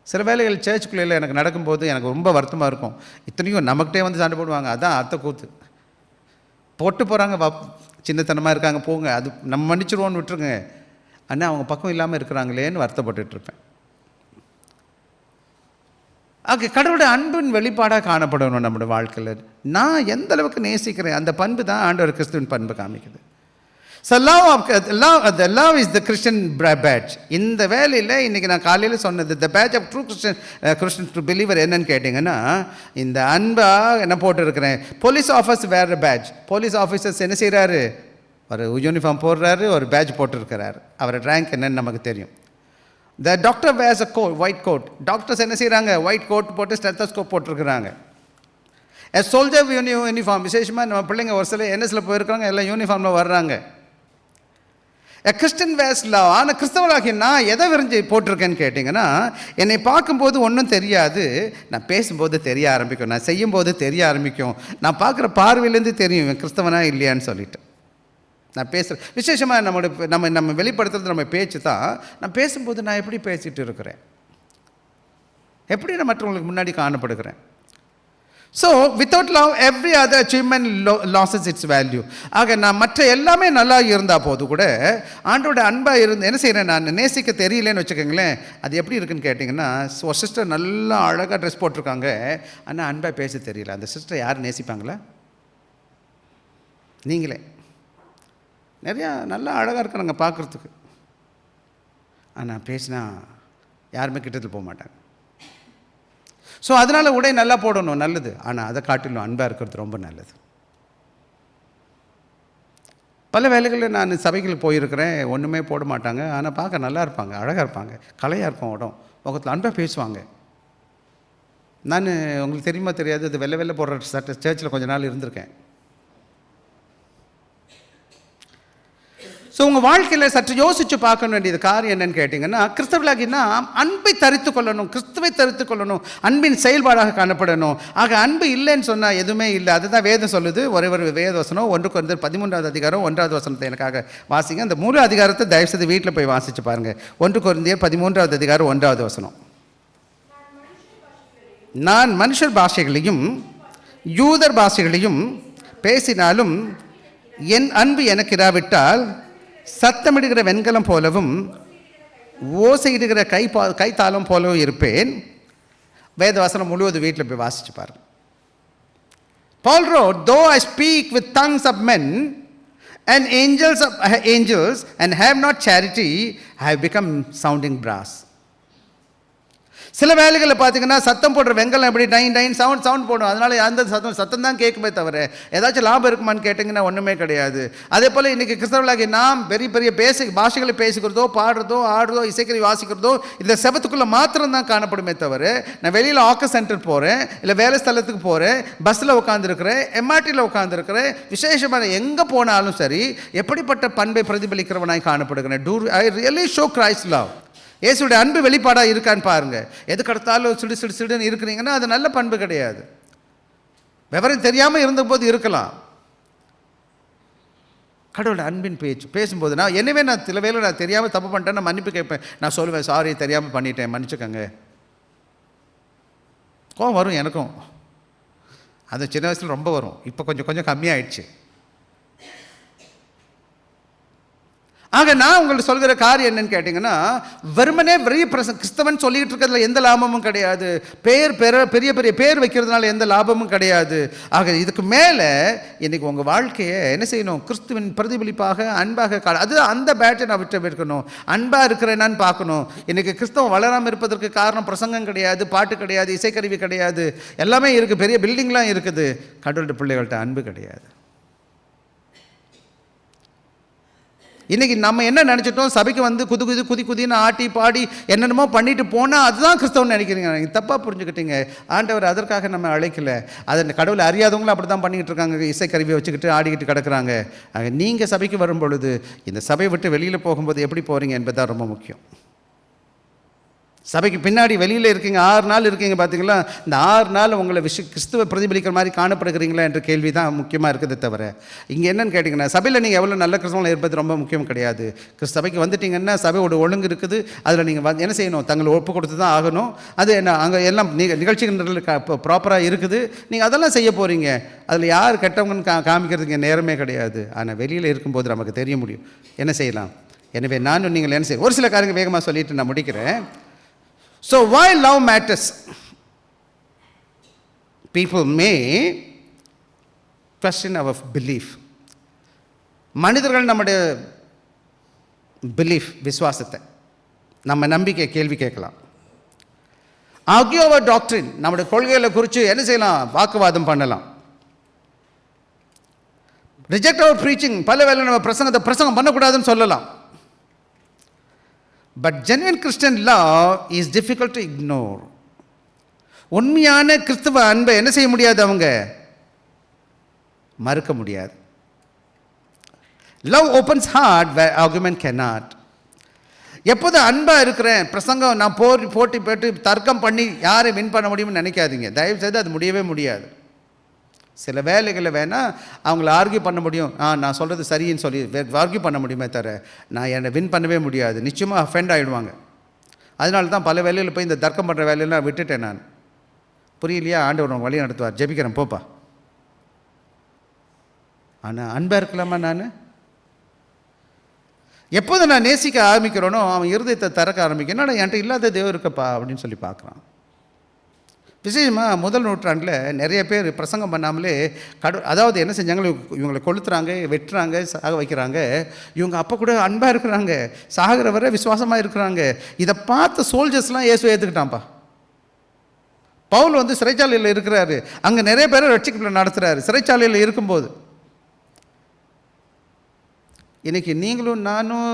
சில வேலைகள் சர்ச்சுக்குள்ளே எனக்கு நடக்கும்போது எனக்கு ரொம்ப வருத்தமாக இருக்கும். இத்தனையும் நமக்கிட்டே வந்து சண்டை போடுவாங்க. அதான் அத்தை கூத்து போட்டு போகிறாங்க. சின்னத்தனமாக இருக்காங்க, போங்க, அது நம்ம மன்னிச்சிருவோன்னு விட்டுருங்க. ஆனால் அவங்க பக்கம் இல்லாமல் இருக்கிறாங்களேன்னு வருத்தப்பட்டுருப்பேன். ஆக கடவுளுடைய அன்பின் வெளிப்பாடாக காணப்படணும் நம்முடைய வாழ்க்கையில். நான் எந்த அளவுக்கு நேசிக்கிறேன், அந்த பண்பு தான் ஆண்டவர் கிறிஸ்துவின் பண்பு காமிக்குது. So love is the Christian badge. இந்த வேலையில் இன்றைக்கி நான் காலையில் சொன்னது, the badge of true Christian to believer என்னன்னு கேட்டிங்கன்னா, இந்த அன்பாக என்ன போட்டுருக்கிறேன். போலீஸ் ஆஃபீஸ் வேறு பேட்ச். போலீஸ் ஆஃபீஸர்ஸ் என்ன செய்கிறாரு? ஒரு யூனிஃபார்ம் போடுறாரு, ஒரு பேட்ச் போட்டிருக்கிறாரு. அவரோட ரேங்க் என்னன்னு நமக்கு தெரியும். The doctor wears a coat, white coat. Doctors என்ன செய்கிறாங்க? ஒயிட் கோட் போட்டு ஸ்டெத்தோஸ்கோப் போட்டிருக்கிறாங்க. a soldier uniform. விசேஷமாக நம்ம பிள்ளைங்க ஒரு சில என்எஸில் போயிருக்காங்க, எல்லாம் யூனிஃபார்மில் வர்றாங்க. a Christian wears love. ஆனால் கிறிஸ்தவராகி நான் எதை விரிஞ்சு போட்டிருக்கேன்னு கேட்டிங்கன்னா, என்னை பார்க்கும்போது ஒன்றும் தெரியாது, நான் பேசும்போது தெரிய ஆரம்பிக்கும், நான் செய்யும்போது தெரிய ஆரம்பிக்கும், நான் பார்க்குற பார்வையிலேருந்து தெரியும் இவன் கிறிஸ்தவனா இல்லையான்னு சொல்லிட்டு. நான் பேசுகிறேன். விசேஷமாக நம்ம வெளிப்படுத்துறது நம்ம பேச்சு தான். நான் பேசும்போது நான் எப்படி பேசிகிட்டு இருக்கிறேன், எப்படி நான் மற்றவங்களுக்கு முன்னாடி காணப்படுகிறேன். So without love every other achievement loses its value. ஆக நான் மற்ற எல்லாமே நல்லா இருந்தால் போது கூட ஆண்டோட அன்பாக இருந்து என்ன செய்கிறேன், நான் நேசிக்க தெரியலேன்னு வச்சுக்கோங்களேன். அது எப்படி இருக்குன்னு கேட்டிங்கன்னா, ஒரு சிஸ்டர் நல்லா அழகாக ட்ரெஸ் போட்டிருக்காங்க, ஆனால் அன்பாக பேச தெரியல. அந்த சிஸ்டர் யார் நேசிப்பாங்களா? நீங்களே. நிறையா நல்லா அழகாக இருக்கிறாங்க பார்க்குறதுக்கு, ஆனால் பேசினா யாருமே கிட்டத்தில் போக மாட்டாங்க. ஸோ அதனால் உடை நல்லா போடணும், நல்லது. ஆனால் அதை காட்டிலும் அன்பாக இருக்கிறது ரொம்ப நல்லது. பல வேலைகளில் நான் சபைகளுக்கு போயிருக்கிறேன், ஒன்றுமே போட மாட்டாங்க, ஆனால் பார்க்க நல்லா இருப்பாங்க, அழகாக இருப்பாங்க, கலையாக இருக்கும் உடம், முகத்தில் அன்பாக பேசுவாங்க. நான் உங்களுக்கு தெரியுமா தெரியாது, அது வெள்ளை போடுற சர்ச்சில் கொஞ்ச நாள் இருந்திருக்கேன். ஸோ உங்கள் வாழ்க்கையில் சற்று யோசித்து பார்க்க வேண்டியது காரியம் என்னன்னு கேட்டிங்கன்னா, கிறிஸ்தவர்களாகினா அன்பை தரித்து கொள்ளணும், கிறிஸ்துவை தரித்து கொள்ளணும், அன்பின் செயல்பாடாக காணப்படணும். ஆக அன்பு இல்லைன்னு சொன்னால் எதுவுமே இல்லை. அதுதான் வேதம் சொல்லுது. ஒரே ஒரு வேத வசனம் 1 கொரிந்தியர் 13வது அதிகாரம் 1வது வசனத்தை எனக்காக வாசிங்க. அந்த முழு அதிகாரத்தை தயவுசெய்து வீட்டில் போய் வாசித்து பாருங்கள். 1 கொரிந்தியர் 13வது அதிகாரம் 1வது வசனம். நான் மனுஷர் பாஷைகளையும் யூதர் பாஷைகளையும் பேசினாலும் என் அன்பு எனக்கு இராவிட்டால் சத்தமிடுகிற வெண்கலம் போலவும் ஓசையிடுகிற கைத்தாளம் போலவும் இருப்பேன். வேதவசனம் முழுவதும் வீட்டில் போய் வாசிச்சு பாருங்க. Paul wrote, though I speak with tongues of men and angels and have not charity, I have become sounding brass. சில வேலைகளில் பார்த்தீங்கன்னா சத்தம் போடுற வெங்கலம் எப்படி டைன் சவுண்ட் போடும். அதனால் அந்த சத்தம் தான் கேட்குமே தவிர ஏதாச்சும் லாபம் இருக்குமான்னு கேட்டிங்கன்னா ஒன்றுமே கிடையாது. அதே போல் இன்றைக்கி கிறிஸ்தவர்களாகி நாம் பெரிய பாஷைகளை பேசிக்கிறதோ பாடுறதோ ஆடுறதோ இசைக்கருவி வாசிக்கிறதோ இந்த செபத்துக்குள்ளே மாத்திரம்தான் காணப்படுமே தவிர, நான் வெளியில் ஆக்கஸ் சென்டர் போகிறேன், இல்லை வேலை ஸ்தலத்துக்கு போகிறேன், பஸ்ஸில் உட்காந்துருக்கிறேன், எம்ஆர்டியில் உட்காந்துருக்கிறேன், விசேஷமான எங்கே போனாலும் சரி எப்படிப்பட்ட பண்பை பிரதிபலிக்கிறவனாய் காணப்படுகிறேன். I really show Christ love. இயேசுடைய அன்பு வெளிப்பாடாக இருக்கான்னு பாருங்கள். எதுக்கு அடுத்தாலும் சிடுன்னு இருக்கிறீங்கன்னா அது நல்ல பண்பு கிடையாது. விவரம் தெரியாமல் இருந்தபோது இருக்கலாம். கடவுளோட அன்பின் பேசும்போது நான் சில வேளை நான் தெரியாமல் தப்பு பண்ணிட்டேன், நான் மன்னிப்பு கேட்பேன். நான் சொல்லுவேன், சாரி தெரியாமல் பண்ணிட்டேன், மன்னிச்சுக்கங்க. கோவம் வரும் எனக்கும். அது சின்ன வயசில் ரொம்ப வரும். இப்போ கொஞ்சம் கம்மியாயிடுச்சு. ஆக நான் உங்களுக்கு சொல்கிற காரியம் என்னன்னு கேட்டிங்கன்னா, வெறுமனே கிறிஸ்தவன் சொல்லிகிட்டு இருக்கிறதுல எந்த லாபமும் கிடையாது. பெரிய பேர் வைக்கிறதுனால எந்த லாபமும் கிடையாது. ஆக இதுக்கு மேலே இன்றைக்கி உங்கள் வாழ்க்கையை என்ன செய்யணும்? கிறிஸ்துவின் பிரதிபலிப்பாக அன்பாக அது அந்த பேட்டை நான் விட்டு வைக்கணும். அன்பாக இருக்கிறேன்னான்னு பார்க்கணும். இன்றைக்கி கிறிஸ்தவம் வளராமல் இருப்பதற்கு காரணம் பிரசங்கம் கிடையாது, பாட்டு கிடையாது, இசைக்கருவி கிடையாது, எல்லாமே இருக்குது, பெரிய பில்டிங்லாம் இருக்குது. கடவுளுடைய பிள்ளைகள்கிட்ட அன்பு கிடையாது. இன்றைக்கி நம்ம என்ன நினச்சிட்டோம்? சபைக்கு வந்து குதின்னு ஆட்டி பாடி என்னென்னமோ பண்ணிட்டு போனால் அதுதான் கிறிஸ்தவன் நினைக்கிறீங்க. நீங்கள் தப்பாக புரிஞ்சுக்கிட்டீங்க. ஆண்டவர் அதற்காக நம்ம அழைக்கலை. அதை கடவுளை அறியாதவங்களும் அப்படி தான் பண்ணிக்கிட்டு இருக்காங்க. இசைக்கருவியை வச்சுக்கிட்டு ஆடிக்கிட்டு கிடக்குறாங்க. நீங்கள் சபைக்கு வரும் பொழுது இந்த சபையை விட்டு வெளியில் போகும்போது எப்படி போகிறீங்க என்பதுதான் ரொம்ப முக்கியம். சபைக்கு பின்னாடி வெளியில் இருக்கீங்க, 6 நாள் இருக்கீங்க பார்த்தீங்களா? இந்த 6 நாள் உங்களை கிறிஸ்துவை பிரதிபலிக்கிற மாதிரி காணப்படுகிறீங்களா என்ற கேள்வி தான் முக்கியமாக இருக்குது தவிர, இங்கே என்னன்னு கேட்டிங்கன்னா, சபையில் நீங்கள் எவ்வளோ நல்ல கிறிஸ்தவங்கள் இருப்பது ரொம்ப முக்கியம் கிடையாது. சபைக்கு வந்துட்டிங்கன்னா சபையோட ஒழுங்கு இருக்குது. அதில் நீங்கள் என்ன செய்யணும்? தங்களை ஒப்பு கொடுத்து தான் ஆகணும். அது என்ன அங்கே எல்லாம் நிகழ்ச்சிகள் ப்ராப்பராக இருக்குது. நீங்கள் அதெல்லாம் செய்ய போகிறீங்க. அதில் யார் கெட்டவங்கன்னு காமிக்கிறதுக்கு நேரமே கிடையாது. ஆனால் வெளியில் இருக்கும்போது நமக்கு தெரிய முடியும் என்ன செய்யலாம். எனவே நானும் நீங்கள் என்ன செய்ய ஒரு சில காரியங்கள் வேகமாக சொல்லிவிட்டு நான் முடிக்கிறேன். So why love matters? People may question our belief. மனிதர்கள் நம்முடைய பிலீஃப், விசுவாசத்தை, நம்ம நம்பிக்கை கேள்வி கேட்கலாம். argue our doctrine, நம்முடைய கொள்கைகளை குறித்து என்ன செய்யலாம்? வாக்குவாதம் பண்ணலாம். reject our preaching, பல வேளை நம்ம பிரசங்கம் பண்ணக்கூடாதுன்னு சொல்லலாம். But genuine Christian love is difficult to ignore. உண்மையான கிறிஸ்தவ அன்பை என்ன செய்ய முடியாது? அவங்க மறுக்க முடியாது. Love opens heart where argument cannot. எப்போது அன்பாக இருக்கிறேன், பிரசங்கம் நான் போட்டி தர்க்கம் பண்ணி யாரை வின் பண்ண முடியும்னு நினைக்காதீங்க. தயவுசெய்து அது முடியவே முடியாது. சில வேலைகளில் வேணால் அவங்கள ஆர்கியூ பண்ண முடியும். நான் சொல்கிறது சரின்னு சொல்லி ஆர்கியூ பண்ண முடியுமே தவிர நான் என்னை வின் பண்ணவே முடியாது. நிச்சயமாக அஃபெண்ட் ஆகிடுவாங்க. அதனால தான் பல வேலையில் போய் இந்த தர்க்கம் பண்ணுற வேலையெல்லாம் விட்டுட்டேன். நான் புரியலையா? ஆண்டவர் வழி நடத்துவார். ஜெபிக்கிறேன், போப்பா. ஆனால் அன்பாக இருக்கலாமா? நான் எப்போது நான் நேசிக்க ஆரம்பிக்கிறேனோ அவன் இருதயத்தை திறக்க ஆரம்பிக்க, என்னடா என்கிட்ட இல்லாத தேவன் இருக்கப்பா அப்படின்னு சொல்லி பார்க்குறான். விசேஷமாக முதல் நூற்றாண்டில் நிறைய பேர் பிரசங்கம் பண்ணாமலே அதாவது என்ன செஞ்சாங்க? இவங்களை கொளுத்துறாங்க, வெட்டுறாங்க, சாக வைக்கிறாங்க. இவங்க அப்போ கூட அன்பாக இருக்கிறாங்க, சாகிற வரை விசுவாசமாக இருக்கிறாங்க. இதை பார்த்த சோல்ஜர்ஸ்லாம் இயேசு ஏற்றுக்கிட்டான்ப்பா. பவுல் வந்து சிறைச்சாலையில் இருக்கிறாரு, அங்கே நிறைய பேரை ரட்சிக்கப்பட நடத்துகிறாரு சிறைச்சாலையில் இருக்கும்போது. இன்றைக்கி நீங்களும் நானும்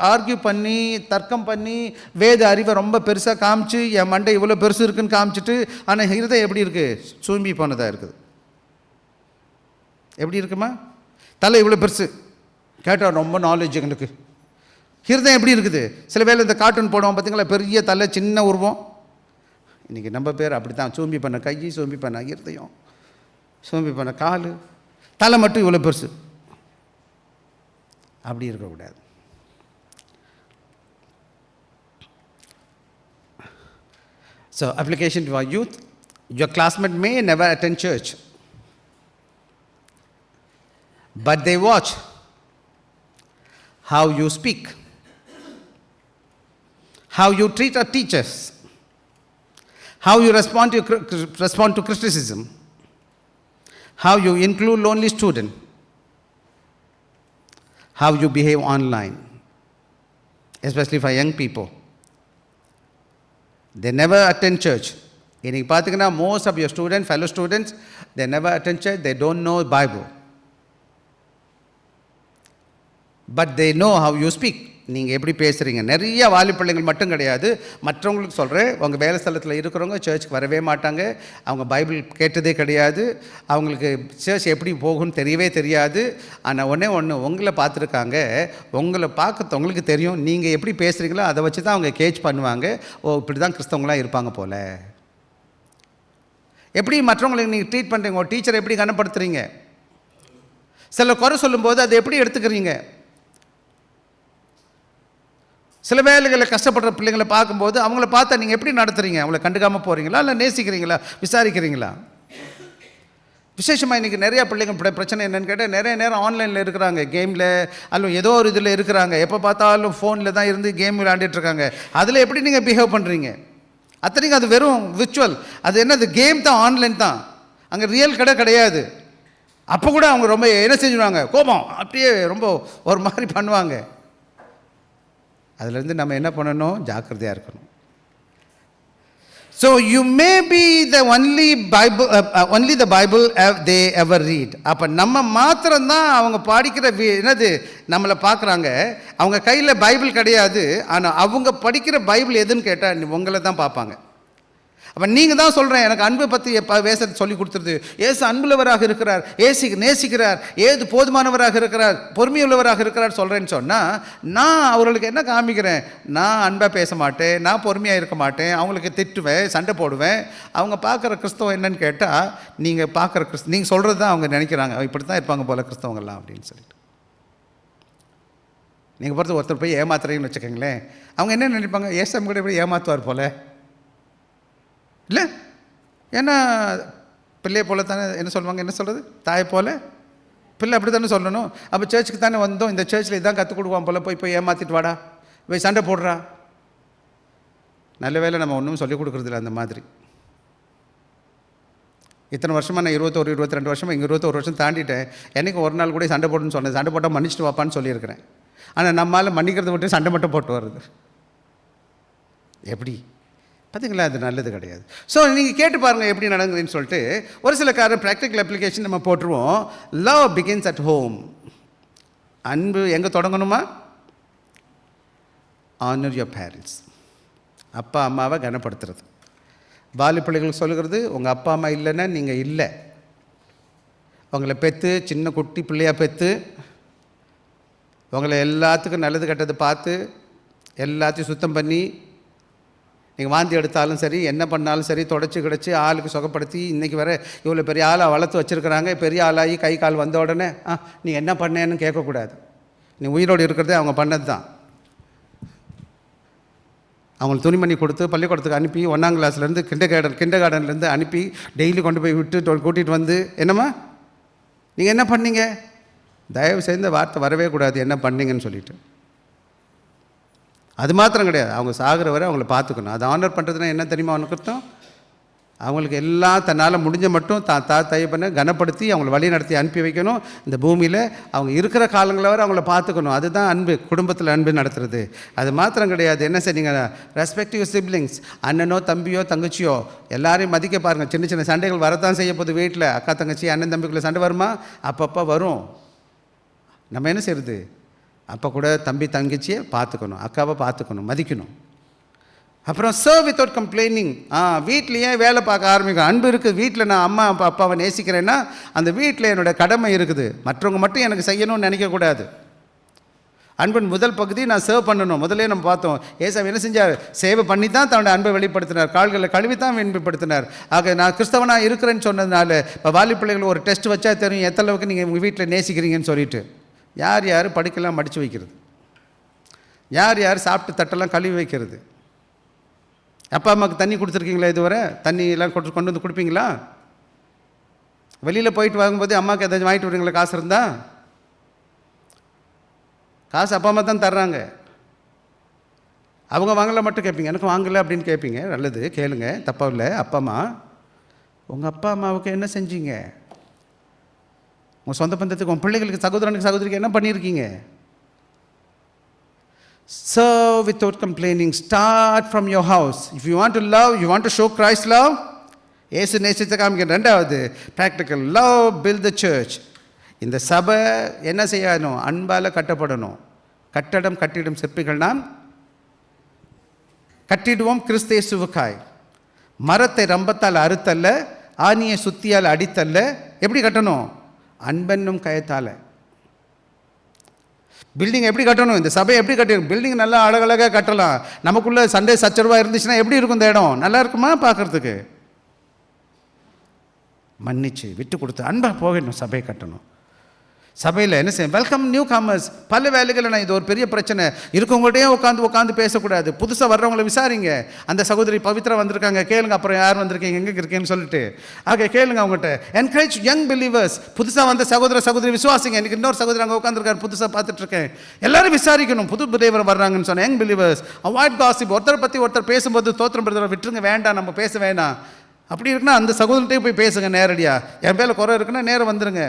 ஆர்கியூ பண்ணி தர்க்கம் பண்ணி வேத அறிவை ரொம்ப பெருசாக காமிச்சு என் மண்டை இவ்வளோ பெருசு இருக்குன்னு காமிச்சிட்டு, ஆனால் ஹிருதயம் எப்படி இருக்குது? சூம்பி போனதாக இருக்குது. எப்படி இருக்குமா? தலை இவ்வளோ பெருசு, கேட்டால் ரொம்ப நாலேஜ் எங்களுக்கு. ஹிருதயம் எப்படி இருக்குது? சில வேளை இந்த கார்ட்டூன் போடுவோம் பார்த்தீங்களா, பெரிய தலை சின்ன உருவம். இன்றைக்கி நம்ம பேர் அப்படி தான். சோம்பி பண்ண கை, சோம்பி பண்ண ஹிருதயம், சோம்பி பண்ண கால், தலை மட்டும் இவ்வளோ பெருசு. அப்படி இருக்கக்கூடாது. So, application to our youth. Your classmate may never attend church, but they watch how you speak, how you treat our teachers, how you respond to criticism, how you include lonely student, how you behave online, especially for young people. They never attend church. இன்னைக்கு பார்த்தீங்கன்னா most of your students, fellow students, they never attend church. They don't know Bible, but they know how you speak. நீங்கள் எப்படி பேசுகிறீங்க. நிறைய வாலி பிள்ளைங்கள் மட்டும் கிடையாது, மற்றவங்களுக்கு சொல்கிறேன். உங்கள் வேலை ஸ்தலத்தில் இருக்கிறவங்க சர்ச்சுக்கு வரவே மாட்டாங்க. அவங்க பைபிள் கேட்டதே கிடையாது. அவங்களுக்கு சர்ச் எப்படி போகும்னு தெரியவே தெரியாது. ஆனால் ஒன்று உங்களை பார்த்துருக்காங்க. உங்களை பார்க்கறவங்களுக்கு தெரியும் நீங்கள் எப்படி பேசுகிறீங்களோ அதை வச்சு தான் அவங்க கேட்ச் பண்ணுவாங்க. ஓ, இப்படி தான் கிறிஸ்தவங்களாம் இருப்பாங்க போல். எப்படி மற்றவங்களுக்கு நீங்கள் ட்ரீட் பண்ணுறீங்க, ஒரு டீச்சரை எப்படி கனப்படுத்துகிறீங்க, சில குறை சொல்லும்போது அதை எப்படி எடுத்துக்கிறீங்க. சில வேலைகளில் கஷ்டப்படுற பிள்ளைங்களை பார்க்கும்போது அவங்கள பார்த்தா நீங்கள் எப்படி நடத்துகிறீங்க. அவங்கள கண்டுக்காமல் போகிறீங்களா, இல்லை நேசிக்கிறீங்களா, விசாரிக்கிறீங்களா. விசேஷமாக இன்றைக்கி நிறையா பிள்ளைங்க பிரச்சனை என்னென்னு கேட்டால், நிறைய நேரம் ஆன்லைனில் இருக்கிறாங்க, கேமில் அல்ல ஏதோ ஒரு இதில் இருக்கிறாங்க. எப்போ பார்த்தாலும் ஃபோனில் தான் இருந்து கேம் விளையாண்டுட்டுருக்காங்க. அதில் எப்படி நீங்கள் பிஹேவ் பண்ணுறீங்க. அத்தனைக்கும் அது வெறும் விர்ச்சுவல். அது என்னது, கேம் தான், ஆன்லைன் தான், அங்கே ரியல் கிடையாது. அப்போ கூட அவங்க ரொம்ப என்ன செஞ்சுருவாங்க, கோபம் அப்படியே ரொம்ப ஒரு மாதிரி பண்ணுவாங்க. அதிலேருந்து நம்ம என்ன பண்ணணும், ஜாக்கிரதையாக இருக்கணும். So you may be the only the Bible they ever read. அப்போ நம்ம மாத்திரம்தான் அவங்க படிக்கிற என்னது நம்மளை பார்க்குறாங்க. அவங்க கையில் பைபிள் கிடையாது, ஆனால் அவங்க படிக்கிற பைபிள் எதுன்னு கேட்டால் உங்களை தான் பார்ப்பாங்க. அப்போ நீங்கள் தான் சொல்கிறேன், எனக்கு அன்பை பற்றி வேசத்தை சொல்லி கொடுத்துருது. ஏசு அன்புள்ளவராக இருக்கிறார், நேசிக்கிறார், ஏது போதுமானவராக இருக்கிறார், பொறுமையுள்ளவராக இருக்கிறார் சொல்கிறேன்னு சொன்னால், நான் அவர்களுக்கு என்ன காமிக்கிறேன், நான் அன்பாக பேச மாட்டேன், நான் பொறுமையாக இருக்க மாட்டேன், அவங்களுக்கு திட்டுவேன், சண்டை போடுவேன். அவங்க பார்க்குற கிறிஸ்தவம் என்னன்னு கேட்டால், நீங்கள் பார்க்குற நீங்கள் சொல்கிறது தான் அவங்க நினைக்கிறாங்க, இப்படி தான் இருப்பாங்க போல் கிறிஸ்தவங்கள்லாம் அப்படின்னு சொல்லிட்டு. நீங்கள் பொறுத்த ஒருத்தர் போய் ஏமாத்துறீங்கன்னு வச்சுக்கோங்களேன், அவங்க என்ன நினைப்பாங்க, ஏசம் கூட எப்படி ஏமாற்றுவார் போல் இல்லை. ஏன்னா பிள்ளையை போல தானே என்ன சொல்லுவாங்க, என்ன சொல்கிறது, தாயை போல் பிள்ளை அப்படி தானே சொல்லணும். அப்போ சர்ச்சுக்கு தானே வந்தோம், இந்த சர்ச்சில் இதான் கற்றுக் கொடுக்குவான் போல், போய் ஏமாற்றிட்டு வாடா, போய் சண்டை போடுறா. நல்ல வேளை நம்ம ஒன்றும் சொல்லிக் கொடுக்குறதில்ல அந்த மாதிரி. இத்தனை வருஷமாக நான் 22 வருஷமாக இங்கே 21 வருஷம் தாண்டிட்டேன். என்றைக்கு ஒரு நாள் கூட சண்டை போட்டுன்னு சொன்னேன். சண்டை போட்டால் மன்னிச்சுட்டு வாப்பான்னு சொல்லியிருக்கிறேன். ஆனால் நம்மளால் மன்னிக்கிறத விட்டு சண்டை மட்டும் போட்டு வருது. எப்படி பார்த்தீங்களா, அது நல்லது கிடையாது. ஸோ நீங்கள் கேட்டு பாருங்கள் எப்படி நடங்குதுன்னு சொல்லிட்டு. ஒரு சில ப்ராக்டிக்கல் அப்ளிகேஷன் நம்ம போட்டுருவோம். Love begins at home. அன்பு எங்கே தொடங்கணுமா, ஆனர் யுவர் பேரண்ட்ஸ். அப்பா அம்மாவை கனப்படுத்துறது. பாலி பிள்ளைகளுக்கு சொல்லுகிறது, உங்கள் அப்பா அம்மா இல்லைன்னா நீங்கள் இல்லை. உங்களை பெற்று சின்ன குட்டி பிள்ளையாக பெற்று உங்களை எல்லாத்துக்கும் நல்லது கெட்டது பார்த்து எல்லாத்தையும் சுத்தம் பண்ணி நீங்கள் வாந்தி எடுத்தாலும் சரி, என்ன பண்ணாலும் சரி, தொடச்சி கிடச்சி ஆளுக்கு சுகப்படுத்தி இன்றைக்கி வர இவ்வளோ பெரிய ஆளாக வளர்த்து வச்சுருக்கிறாங்க. பெரிய ஆளாகி கை கால் வந்த உடனே நீ என்ன பண்ணேன்னு கேட்கக்கூடாது. நீ உயிரோடு இருக்கிறதே அவங்க பண்ணது தான். அவங்களுக்கு துணிமணி கொடுத்து பள்ளிக்கூடத்துக்கு அனுப்பி 1ஆம் கிளாஸ்லேருந்து கிண்டர் கார்டன்லேருந்து அனுப்பி டெய்லி கொண்டு போய் விட்டு கூட்டிகிட்டு வந்து, என்னம்மா நீங்கள் என்ன பண்ணீங்க, தயவு செய்து வார்த்தை வரவே கூடாது என்ன பண்ணீங்கன்னு சொல்லிவிட்டு. அது மாத்திரம் கிடையாது, அவங்க சாகிற வரை அவங்கள பார்த்துக்கணும். அதை ஆனர் பண்ணுறதுனா என்ன தெரியுமா அவனுக்கு அர்த்தம், அவங்களுக்கு எல்லாம் தன்னால் முடிஞ்ச மட்டும் தாயை பண்ண கனப்படுத்தி அவங்கள வழி நடத்தி அனுப்பி வைக்கணும். இந்த பூமியில் அவங்க இருக்கிற காலங்களில் வரை அவங்கள பார்த்துக்கணும். அதுதான் அன்பு, குடும்பத்தில் அன்பு நடத்துறது. அது மாத்திரம் கிடையாது, என்ன செய்யுங்க, ரெஸ்பெக்டிவ் சிப்ளிங்ஸ், அண்ணனோ தம்பியோ தங்கச்சியோ எல்லாரையும் மதிக்க பாருங்கள். சின்ன சின்ன சண்டைகள் வரத்தான் செய்ய போது வீட்டில். அக்கா தங்கச்சி அண்ணன் தம்பிக்குள்ளே சண்டை வருமா, அப்பப்போ வரும். நம்ம என்ன செய்கிறது, அப்போ கூட தம்பி தங்கச்சியை பார்த்துக்கணும், அக்காவை பார்த்துக்கணும், மதிக்கணும். அப்புறம் சர்வ் வித்தவுட் கம்ப்ளைனிங். வீட்லேயே வேலை பார்க்க ஆரம்பிக்கும். அன்பு இருக்குது வீட்டில், நான் அம்மா அப்பாவை நேசிக்கிறேன்னா அந்த வீட்டில் என்னோடய கடமை இருக்குது. மற்றவங்க மட்டும் எனக்கு செய்யணும்னு நினைக்கக்கூடாது. அன்பின் முதல் பகுதி நான் சர்வ் பண்ணணும். முதலே நம்ம பார்த்தோம், ஏசாமி என்ன செஞ்சார்? சேவை பண்ணி தான் தன்னுடைய அன்பை வெளிப்படுத்தினார், கால்களை கழுவி தான் வெளிப்படுத்தினார். ஆக நான் கிறிஸ்தவனாக இருக்கிறேன்னு சொன்னதுனால இப்போ வாலி பிள்ளைகள் ஒரு டெஸ்ட் வச்சா தெரியும் எத்தனை அளவுக்கு நீங்கள் உங்கள் வீட்டில் நேசிக்கிறீங்கன்னு சொல்லிட்டு. யார் யார் படிக்கலாம் மடித்து வைக்கிறது, யார் யார் சாப்பிட்டு தட்டெல்லாம் கழுவி வைக்கிறது. அப்பா அம்மாவுக்கு தண்ணி கொடுத்துருக்கீங்களா? இதுவரை தண்ணி எல்லாம் கொண்டு வந்து கொடுப்பீங்களா? வெளியில் போயிட்டு வாங்கும்போது அம்மாவுக்கு எதாச்சும் வாங்கிட்டு வரீங்களா? காசு இருந்தால் காசு அப்பா அம்மா தான் தர்றாங்க. அவங்க வாங்கலை மட்டும் கேட்பீங்க, எனக்கு வாங்கலை அப்படின்னு கேட்பீங்க. நல்லது, கேளுங்க, தப்பாக இல்லை. அப்பா அம்மா, உங்கள் அப்பா அம்மாவுக்கு என்ன செஞ்சீங்க? உங்கள் சொந்த பந்தத்துக்கு, உங்கள் பிள்ளைகளுக்கு, சகோதரனுக்கு, சகோதரிக்கு என்ன பண்ணியிருக்கீங்க? Serve without complaining. Start from your house. If you want to love, you want to show Christ's love, ஏசு நேசத்தை காமிக்க. ரெண்டாவது practical love build the church. இந்த சபை என்ன செய்யணும்? அன்பால் கட்டப்படணும். கட்டடம் கட்டிடும் சிற்பிகள் நாம் கட்டிடுவோம் கிறிஸ்தேசுவுக்காய். மரத்தை ரம்பத்தால் அறுத்தல்ல, ஆணியை சுத்தியால் அடித்தல்ல. எப்படி கட்டணும்? அன்பென்னும் கயத்தால். பில்டிங் எப்படி கட்டணும்? இந்த சபையை எப்படி கட்டணும்? பில்டிங் நல்லா அழகழகாக கட்டலாம். நமக்குள்ளே சண்டை சச்சரவாக இருந்துச்சுன்னா எப்படி இருக்கும் இந்த இடம்? நல்லா இருக்குமா பார்க்குறதுக்கு? மன்னிச்சு விட்டு கொடுத்து அன்பாக போகணும். சபையை கட்டணும். சபையில் என்ன செய்யும்? Welcome new commerce. பல வேலைகளில் நான் இது ஒரு பெரிய பிரச்சனை. இருக்கவங்கள்டே உட்காந்து பேசக்கூடாது. புதுசாக வர்றவங்களை விசாரிங்க. அந்த சகோதரி பவித்ரா வந்திருக்காங்க, கேளுங்க. அப்புறம் யார் வந்திருக்கீங்க, எங்கே இருக்கேன்னு சொல்லிட்டு ஆக கேளுங்க அவங்ககிட்ட. Encourage young believers. புதுசாக வந்த சகோதரி விசுவாசிங்க. எனக்கு இன்னொரு சகோதரி அங்கே உட்காந்துருக்காரு, புதுசாக பார்த்துட்ருக்கேன். எல்லாரும் விசாரிக்கணும். புது பிலீவர் வர்றாங்கன்னு சொன்னேன். Young believers avoid gossip. ஒருத்தரை பற்றி ஒருத்தர் பேசும்போது தோத்திரம் பிரதரை விட்டுருங்க, வேண்டாம், நம்ம பேச வேண்டாம். அப்படி இருக்குன்னா அந்த சகோதரர்கிட்டே போய் பேசுங்க நேரடியாக. என் பேரில் குறை இருக்குன்னா நேரம் வந்துடுங்க.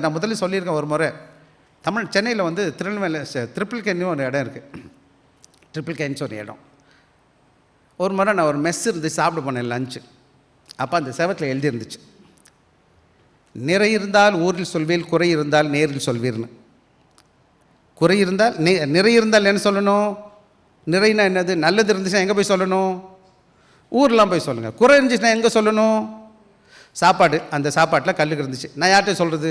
நான் முதல்ல சொல்லியிருக்கேன் ஒரு முறை. சென்னையில் வந்து திருநெல்வேலி ட்ரிபிள் கேன்னு ஒரு இடம் இருக்குது. ட்ரிபிள் கேன்னு ஒரு இடம். ஒரு முறை நான் ஒரு மெஸ் இருந்து சாப்பிட போனேன் லஞ்சு. அப்போ அந்த செவத்தில் எழுதியிருந்துச்சு, நிறை இருந்தால் ஊரில் சொல்வீர், குறை இருந்தால் நேரில் சொல்வீர்னு. குறை இருந்தால் நிறை இருந்தால் என்ன சொல்லணும்? நிறைனா என்னது? நல்லது இருந்துச்சுன்னா எங்கே போய் சொல்லணும்? ஊர்லாம் போய் சொல்லுங்கள். குறை இருந்துச்சுன்னா எங்கே சொல்லணும்? சாப்பாடு, அந்த சாப்பாட்டில் கல்லுக்கு இருந்துச்சு. நான் யார்கிட்ட சொல்கிறது?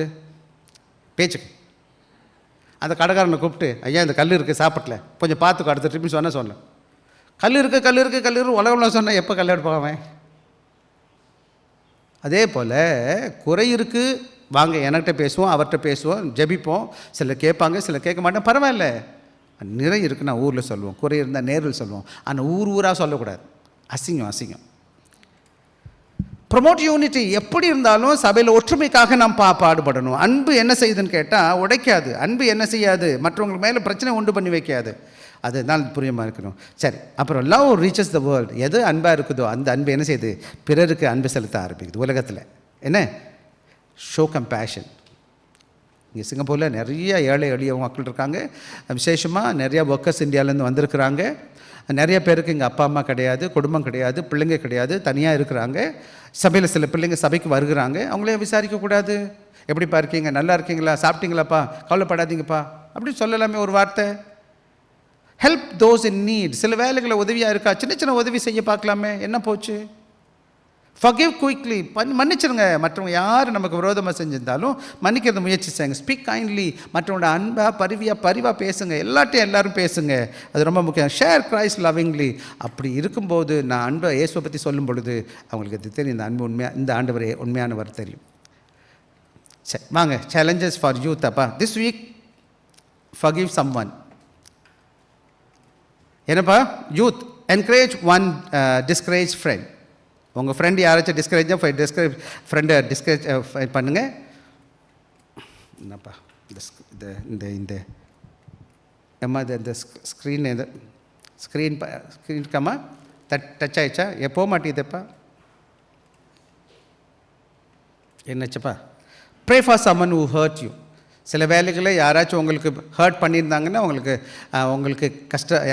பேச்சுக்கு. அந்த கடைக்காரனை கூப்பிட்டு, ஐயா இந்த கல் இருக்குது சாப்பாட்டில், கொஞ்சம் பார்த்துக்கோ, அடுத்த ட்ரிப்னு சொன்னேன். கல் இருக்குது உலகம்லாம் சொன்னால் எப்போ கல் எடுப்பாவேன்? அதே போல் குறை இருக்குது, வாங்க என்கிட்ட பேசுவோம், அவர்கிட்ட பேசுவோம், ஜெபிப்போம். சிலர் கேட்பாங்க, சிலர் கேட்க மாட்டேன், பரவாயில்ல. நிறை இருக்குன்னா ஊரில் சொல்லுவோம், குறை இருந்தால் நேரில் சொல்லுவோம். ஆனால் ஊராக சொல்லக்கூடாது. அசிங்கம். Promote unity. எப்படி இருந்தாலும் சபையில் ஒற்றுமைக்காக நாம் பாடுபடணும். அன்பு என்ன செய்யுதுன்னு கேட்டால் உடைக்காது. அன்பு என்ன செய்யாது? மற்றவங்களுக்கு மேலே பிரச்சனை உண்டு பண்ணி வைக்காது. அதுதான் புரியமாக இருக்கணும். சரி, அப்புறம் லவ் ரீச்சஸ் த வேர்ல்டு. எது அன்பாக இருக்குதோ அந்த அன்பு என்ன செய்யுது? பிறருக்கு அன்பு செலுத்த ஆரம்பிக்குது. உலகத்தில் என்ன? Show compassion. இங்கே சிங்கப்பூரில் நிறைய ஏழை எளிய மக்கள் இருக்காங்க. விசேஷமாக நிறையா ஒர்க்கர்ஸ் இந்தியாவிலேருந்து வந்திருக்கிறாங்க. நிறைய பேருக்கு இங்கே அப்பா அம்மா கிடையாது, குடும்பம் கிடையாது, பிள்ளைங்க கிடையாது, தனியாக இருக்கிறாங்க. சபையில் சில பிள்ளைங்க சபைக்கு வருகிறாங்க. அவங்களே விசாரிக்கக்கூடாது, எப்படிப்பா இருக்கீங்க, நல்லா இருக்கீங்களா, சாப்பிட்டீங்களாப்பா, கவலைப்படாதீங்கப்பா அப்படின்னு சொல்லலாமே ஒரு வார்த்தை. Help those in NEET. சில வேலைகளை உதவியாக இருக்கா, சின்ன உதவி செய்ய பார்க்கலாமே, என்ன போச்சு? Forgive quickly. மன்னிச்சிருங்க. மற்றவங்க யார் நமக்கு விரோதமாக செஞ்சிருந்தாலும் மன்னிக்கிறது முயற்சி செய்யுங்க. Speak kindly. மற்றவங்களோட அன்பாக பரிவாக பேசுங்க. எல்லாரும் பேசுங்க. அது ரொம்ப முக்கியம். Share Christ lovingly. அப்படி இருக்கும்போது நான் அன்பை இயேசுவை பற்றி சொல்லும் பொழுது அவங்களுக்கு அது தெரியும், இந்த அன்பு உண்மையாக, இந்த ஆண்டவர் உண்மையானவர் தெரியும். சரி வாங்க, சேலஞ்சஸ் ஃபார் யூத். அப்பா திஸ் வீக் ஃபர்கிவ் சம்ஒன். என்னப்பா? Youth encourage one discourage friend. உங்கள் ஃப்ரெண்டு யாராச்சும் ஃப்ரெண்டை டிஸ்கரேஜ் பண்ணுங்கள். என்னப்பா இந்த இந்த ஏம்மா இந்த ஸ்க்ரீன்க்காம்மா டச் ஆயிடுச்சா? எப்போ மாட்டேங்குதுப்பா? என்னச்சப்பா? Pray for someone who hurt you. சில வேலைகளை யாராச்சும் உங்களுக்கு ஹர்ட் பண்ணியிருந்தாங்கன்னா, உங்களுக்கு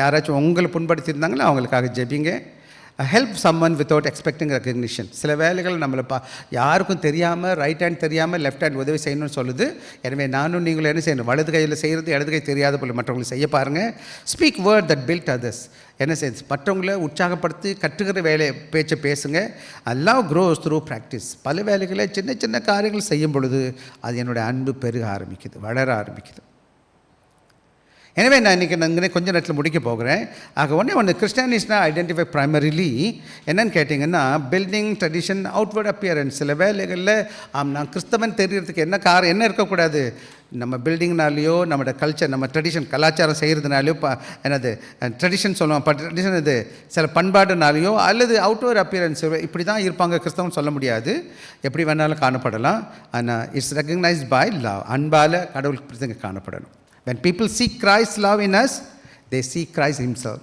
யாராச்சும் உங்களை புண்படுத்தியிருந்தாங்கன்னா அவங்களுக்காக ஜெபிங்க. Help someone without expecting recognition. சில வேலைகள் நம்மளை யாருக்கும் தெரியாமல், ரைட் ஹேண்ட் தெரியாமல் லெஃப்ட் ஹேண்ட் உதவி செய்யணும்னு சொல்லுது. எனவே நானும் நீங்களும் என்ன செய்யணும்? வலது கையில் செய்கிறது இடது கை தெரியாத போல மற்றவங்களுக்கு செய்ய பாருங்கள். Speak word that build others. என்ன செய்யுது? மற்றவங்களை உற்சாகப்படுத்தி கற்றுக்கிற பேச்சை பேசுங்க. Love grows through practice. பல வேலைகளை சின்ன காரியங்கள் செய்யும் பொழுது அது என்னுடைய அன்பு பெருக ஆரம்பிக்குது, வளர ஆரம்பிக்குது. எனவே நான் இன்றைக்கி கொஞ்ச நேரத்தில் முடிக்க போகிறேன். ஆக ஒன்று கிறிஸ்டியானிஸ்னால் ஐடென்டிஃபை ப்ரைமரிலி என்னன்னு கேட்டிங்கன்னா பில்டிங் ட்ரெடிஷன் அவுட்வர்ட் அப்பியரன்ஸ். சில வேலைகளில் நான் கிறிஸ்தவன் தெரியறதுக்கு என்ன இருக்கக்கூடாது, நம்ம பில்டிங்னாலேயோ நம்மளோட கல்ச்சர் நம்ம ட்ரெடிஷன் கலாச்சாரம் செய்கிறதுனாலையோ என்னது ட்ரெடிஷன் சொல்லுவோம் ட்ரெடிஷன் இது சில பண்பாடுனாலேயோ அல்லது அவுட்வர்ட் அப்பியரன்ஸ் இப்படி தான் இருப்பாங்க கிறிஸ்தவன் சொல்ல முடியாது. எப்படி வேணாலும் காணப்படலாம். ஆனால் இட்ஸ் ரெகக்னைஸ்ட் பை லவ். அன்பால் கடவுளுக்கு காணப்படணும். When people see Christ's love in us, they see Christ himself.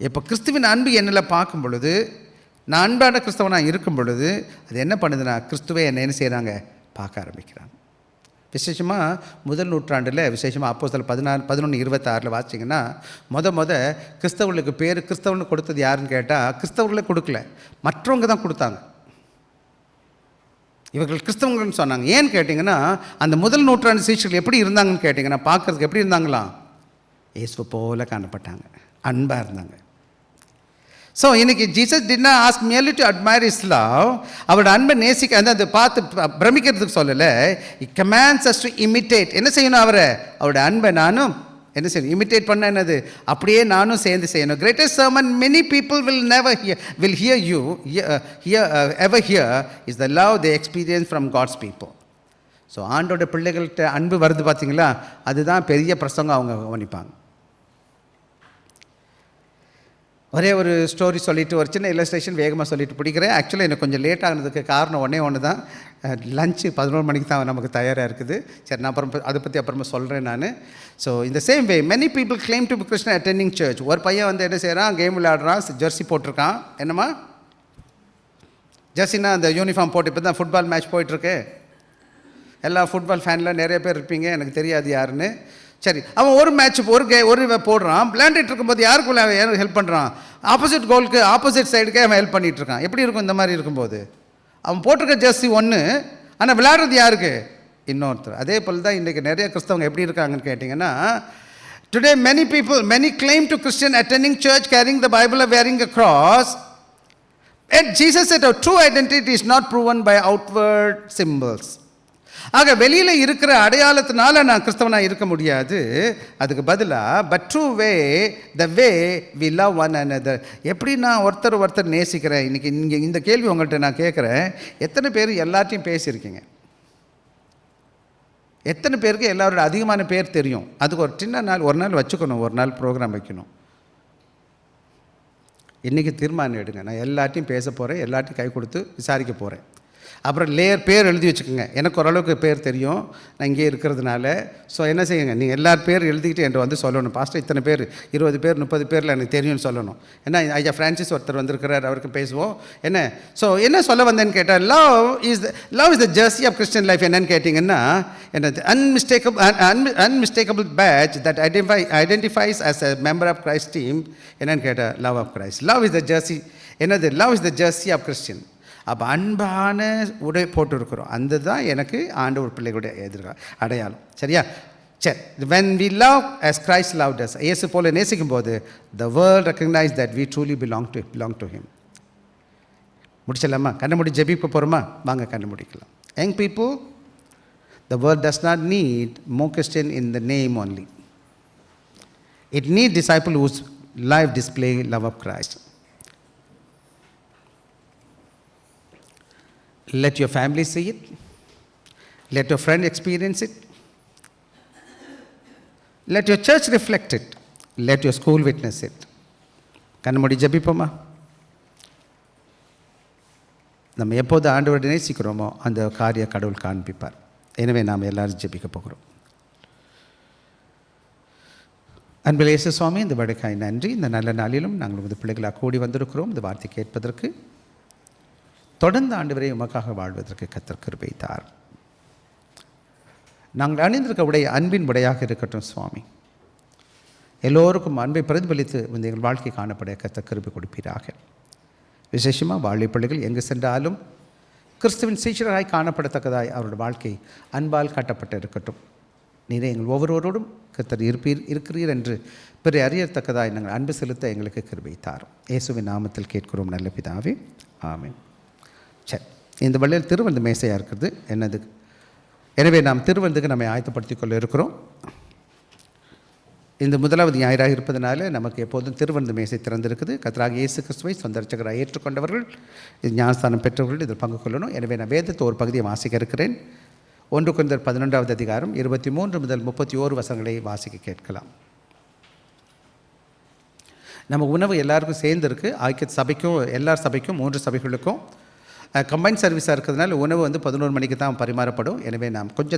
இப்போ கிறிஸ்துவின் அன்பு என்னில் பார்க்கும் பொழுது, நான் அன்பான கிறிஸ்தவனாக இருக்கும் பொழுது அது என்ன பண்ணுதுன்னா கிறிஸ்துவை என்ன செய்கிறாங்க, பார்க்க ஆரம்பிக்கிறாங்க. விசேஷமாக முதல் நூற்றாண்டில் விசேஷமாக அப்போஸ்தலர் 11:26 வாசிச்சிங்கன்னா கிறிஸ்தவர்களுக்கு பேர் கிறிஸ்தவன்னு கொடுத்தது யாருன்னு கேட்டால் கிறிஸ்தவர்களே கொடுக்கல, மற்றவங்க தான் கொடுத்தாங்க. இவர்கள் கிறிஸ்தவங்கள்னு சொன்னாங்க. ஏன்னு கேட்டிங்கன்னா அந்த முதல் நூற்றாண்டு சீஷர்கள் எப்படி இருந்தாங்கன்னு கேட்டிங்கன்னா பார்க்குறதுக்கு எப்படி இருந்தாங்களாம், இயேசுவை போல காணப்பட்டாங்க, அன்பாக இருந்தாங்க. ஸோ இன்றைக்கி Jesus did not ask merely to admire his love. அவரோட அன்பை நேசிக்க அதை பார்த்து பிரமிக்கிறதுக்கு சொல்லலை. he commands us to imitate. என்ன செய்யணும், அவரோட அன்பை நானும் என்ன செய்யணும், இமிட்டேட் பண்ண என்னது அப்படியே நானும் சேர்ந்து செய்யணும். Greatest sermon many people will hear ever hear is the love they experience from God's people. So ஆண்டோட பிள்ளைகள்கிட்ட அன்பு வருது பார்த்தீங்களா, அதுதான் பெரிய பிரசங்கம் அவங்க கவனிப்பாங்க. ஒரே ஒரு ஸ்டோரி சொல்லிவிட்டு ஒரு சின்ன இல்லஸ்ட்ரேஷன் வேகமாக சொல்லிட்டு பிடிக்கிறேன். ஆக்சுவலாக எனக்கு கொஞ்சம் லேட் ஆகுனதுக்கு காரணம் ஒன்று தான், லஞ்சு 11 மணிக்கு தான் நமக்கு தயாராக இருக்குது. சரி, நான் அதை பற்றி அப்புறமா சொல்கிறேன் நான். ஸோ இந்த same way many people claim to be Christian attending church. ஒரு பையன் என்ன செய்கிறான், கேம் விளையாடுறான், ஜெர்சி போட்டிருக்கான். என்னம்மா ஜெர்சினா அந்த யூனிஃபார்ம் போட்டு, இப்போ தான் ஃபுட்பால் மேட்ச் போயிட்டுருக்கு, எல்லா ஃபுட்பால் ஃபேனில் நிறைய பேர் இருப்பீங்க, எனக்கு தெரியாது யாருன்னு. சரி, அவன் ஒரு மேட்ச் ஒரு போடுறான், விளையாண்டுட்டு இருக்கும்போது யாருக்கு ஹெல்ப் பண்ணுறான், ஆப்போசிட் கோலுக்கு ஆப்போசிட் சைடுக்கே அவன் ஹெல்ப் பண்ணிகிட்ருக்கான். எப்படி இருக்கும் இந்த மாதிரி இருக்கும்போது, அவன் போட்டிருக்க ஜெர்சி ஒன்று, ஆனால் விளையாடுறது யாருக்கு, இன்னொருத்தர். அதே போல் தான் இன்றைக்கி நிறைய கிறிஸ்தவங்க எப்படி இருக்காங்கன்னு கேட்டிங்கன்னா, today many claim to Christian attending church, carrying the Bible or wearing a cross. And Jesus said our true identity is not proven by outward symbols. ஆக வெளியில் இருக்கிற அடையாளத்தினால நான் கிறிஸ்தவனாக இருக்க முடியாது. அதுக்கு பதிலாக but true way the way we love one another. எப்படி நான் ஒருத்தர் நேசிக்கிறேன். இன்றைக்கி இங்கே இந்த கேள்வி உங்கள்கிட்ட நான் கேட்குறேன், எத்தனை பேர் எல்லாத்தையும் பேசியிருக்கீங்க, எத்தனை பேருக்கு எல்லாரோட அதிகமான பேர் தெரியும். அதுக்கு ஒரு சின்ன ஒரு நாள் வச்சுக்கணும், ஒரு நாள் ப்ரோக்ராம் வைக்கணும். இன்றைக்கி தீர்மானம் எடுங்க, நான் எல்லாத்தையும் பேச போகிறேன், எல்லாத்தையும் கை கொடுத்து விசாரிக்க போகிறேன். அப்புறம் பேர் எழுதி வச்சுக்கோங்க. எனக்கு ஓரளவுக்கு பேர் தெரியும் நான் இங்கே இருக்கிறதுனால. ஸோ என்ன செய்யுங்க, நீங்கள் எல்லார் பேர் எழுதிக்கிட்டு என்கிட்ட வந்து சொல்லணும், பாஸ்டர் இத்தனை பேர் 20 பேர் 30 பேரில் எனக்கு தெரியும்னு சொல்லணும். ஏன்னா ஐயா ஃப்ரான்சிஸ் ஒருத்தர் வந்திருக்கிறார், அவருக்கு பேசுவோம். என்ன ஸோ என்ன சொல்ல வந்தேன்னு கேட்டால், love is the jersey of Christian life. என்னன்னு கேட்டிங்கன்னா, என்னது unmistakable badge that identifies as a member of Christ team. என்னன்னு கேட்டால் love of Christ. Love is the jersey. என்னது, love is the jersey of Christian. அப்போ அன்பான உடை போட்டு இருக்கிறோம், அந்த தான் எனக்கு ஆண்டவர் பிள்ளைகளுடைய அடையாளம். சரியா? சரி, when we love as Christ loved us, இயேசு போல நேசிக்கும் போது the world recognize that we truly belong to him. முடிச்சலாமா? கண்ண மூடி ஜெபிக்க போகிறோமா? வாங்க கண்ண முடிக்கலாம். Young people, the world does not need more Christian in the name only. It needs disciples whose life display love of Christ. Let your family see it. Let your friend experience it. Let your church reflect it. Let your school witness it. கண்மூடி ஜெபிப்போமா? நம்ம எப்போது ஆண்டவரை நேசிக்கிறோமோ அந்த காரிய கடவுள் காண்பிப்பார். எனவே நாம் எல்லாரும் ஜெபிக்க போகிறோம். அன்பில் இயேசு சுவாமி, இந்த வடக்காய் நன்றி. இந்த நல்ல நாளிலும் நாங்கள் உமது பிள்ளைகளாக கூடி வந்திருக்கிறோம். இந்த வார்த்தை கேட்பதற்கு தொடர்ந்து ஆண்டவரை உமக்காக வாழ்வதற்கு கர்த்தர் கிருபை தார். நாங்கள் அணிந்திருக்க உடைய அன்பின் உடையாக இருக்கட்டும் சுவாமி. எல்லோருக்கும் அன்பை பிரதிபலித்து இந்த எங்கள் வாழ்க்கை காணப்பட கர்த்தர் கிருபை கொடுப்பீராக. விசேஷமாக வாழை பிள்ளைகள் எங்கு சென்றாலும் கிறிஸ்துவின் சீஷராய் காணப்படத்தக்கதாய் அவருடைய வாழ்க்கை அன்பால் காட்டப்பட்டு இருக்கட்டும். நீரே எங்கள் ஒவ்வொருவரோடும் கர்த்தர் இருக்கிறீர் என்று பிற அறியத்தக்கதாய் நாங்கள் அன்பு செலுத்த எங்களுக்கு கிருபை தாரும். இயேசுவின் நாமத்தில் கேட்கிறோம் நல்ல பிதாவே, ஆமென். சரி, இந்த வழியில் திருவந்து மேசையாக இருக்கிறது என்னது. எனவே நாம் திருவந்துக்கு நம்மை ஆயத்தப்படுத்திக் கொள்ள இருக்கிறோம். இந்த முதலாவது ஞாயிறாக இருப்பதனால நமக்கு எப்போதும் திருவந்து மேசை திறந்திருக்குது. கர்த்தராகிய இயேசு கிறிஸ்துவை சொந்த இரட்சகராக ஏற்றுக்கொண்டவர்கள், இது ஞானஸ்தானம் பெற்றவர்கள் இதில் பங்கு கொள்ளணும். எனவே நான் வேதத்தை ஒரு பகுதியை வாசிக்க இருக்கிறேன். 1 கொரிந்தியர் 11வது அதிகாரம் 23 முதல் 31 வசனங்களை வாசிக்க கேட்கலாம். நம்ம உணவு எல்லாருக்கும் சேர்ந்து இருக்குது. ஐக்கிய சபைக்கும் எல்லார் சபைக்கும் 3 சபைகளுக்கும் கம்பைன் சர்வீஸாக இருக்கிறதுனால உணவு 11 மணிக்கு தான் பரிமாறப்படும். எனவே நாம் கொஞ்சம்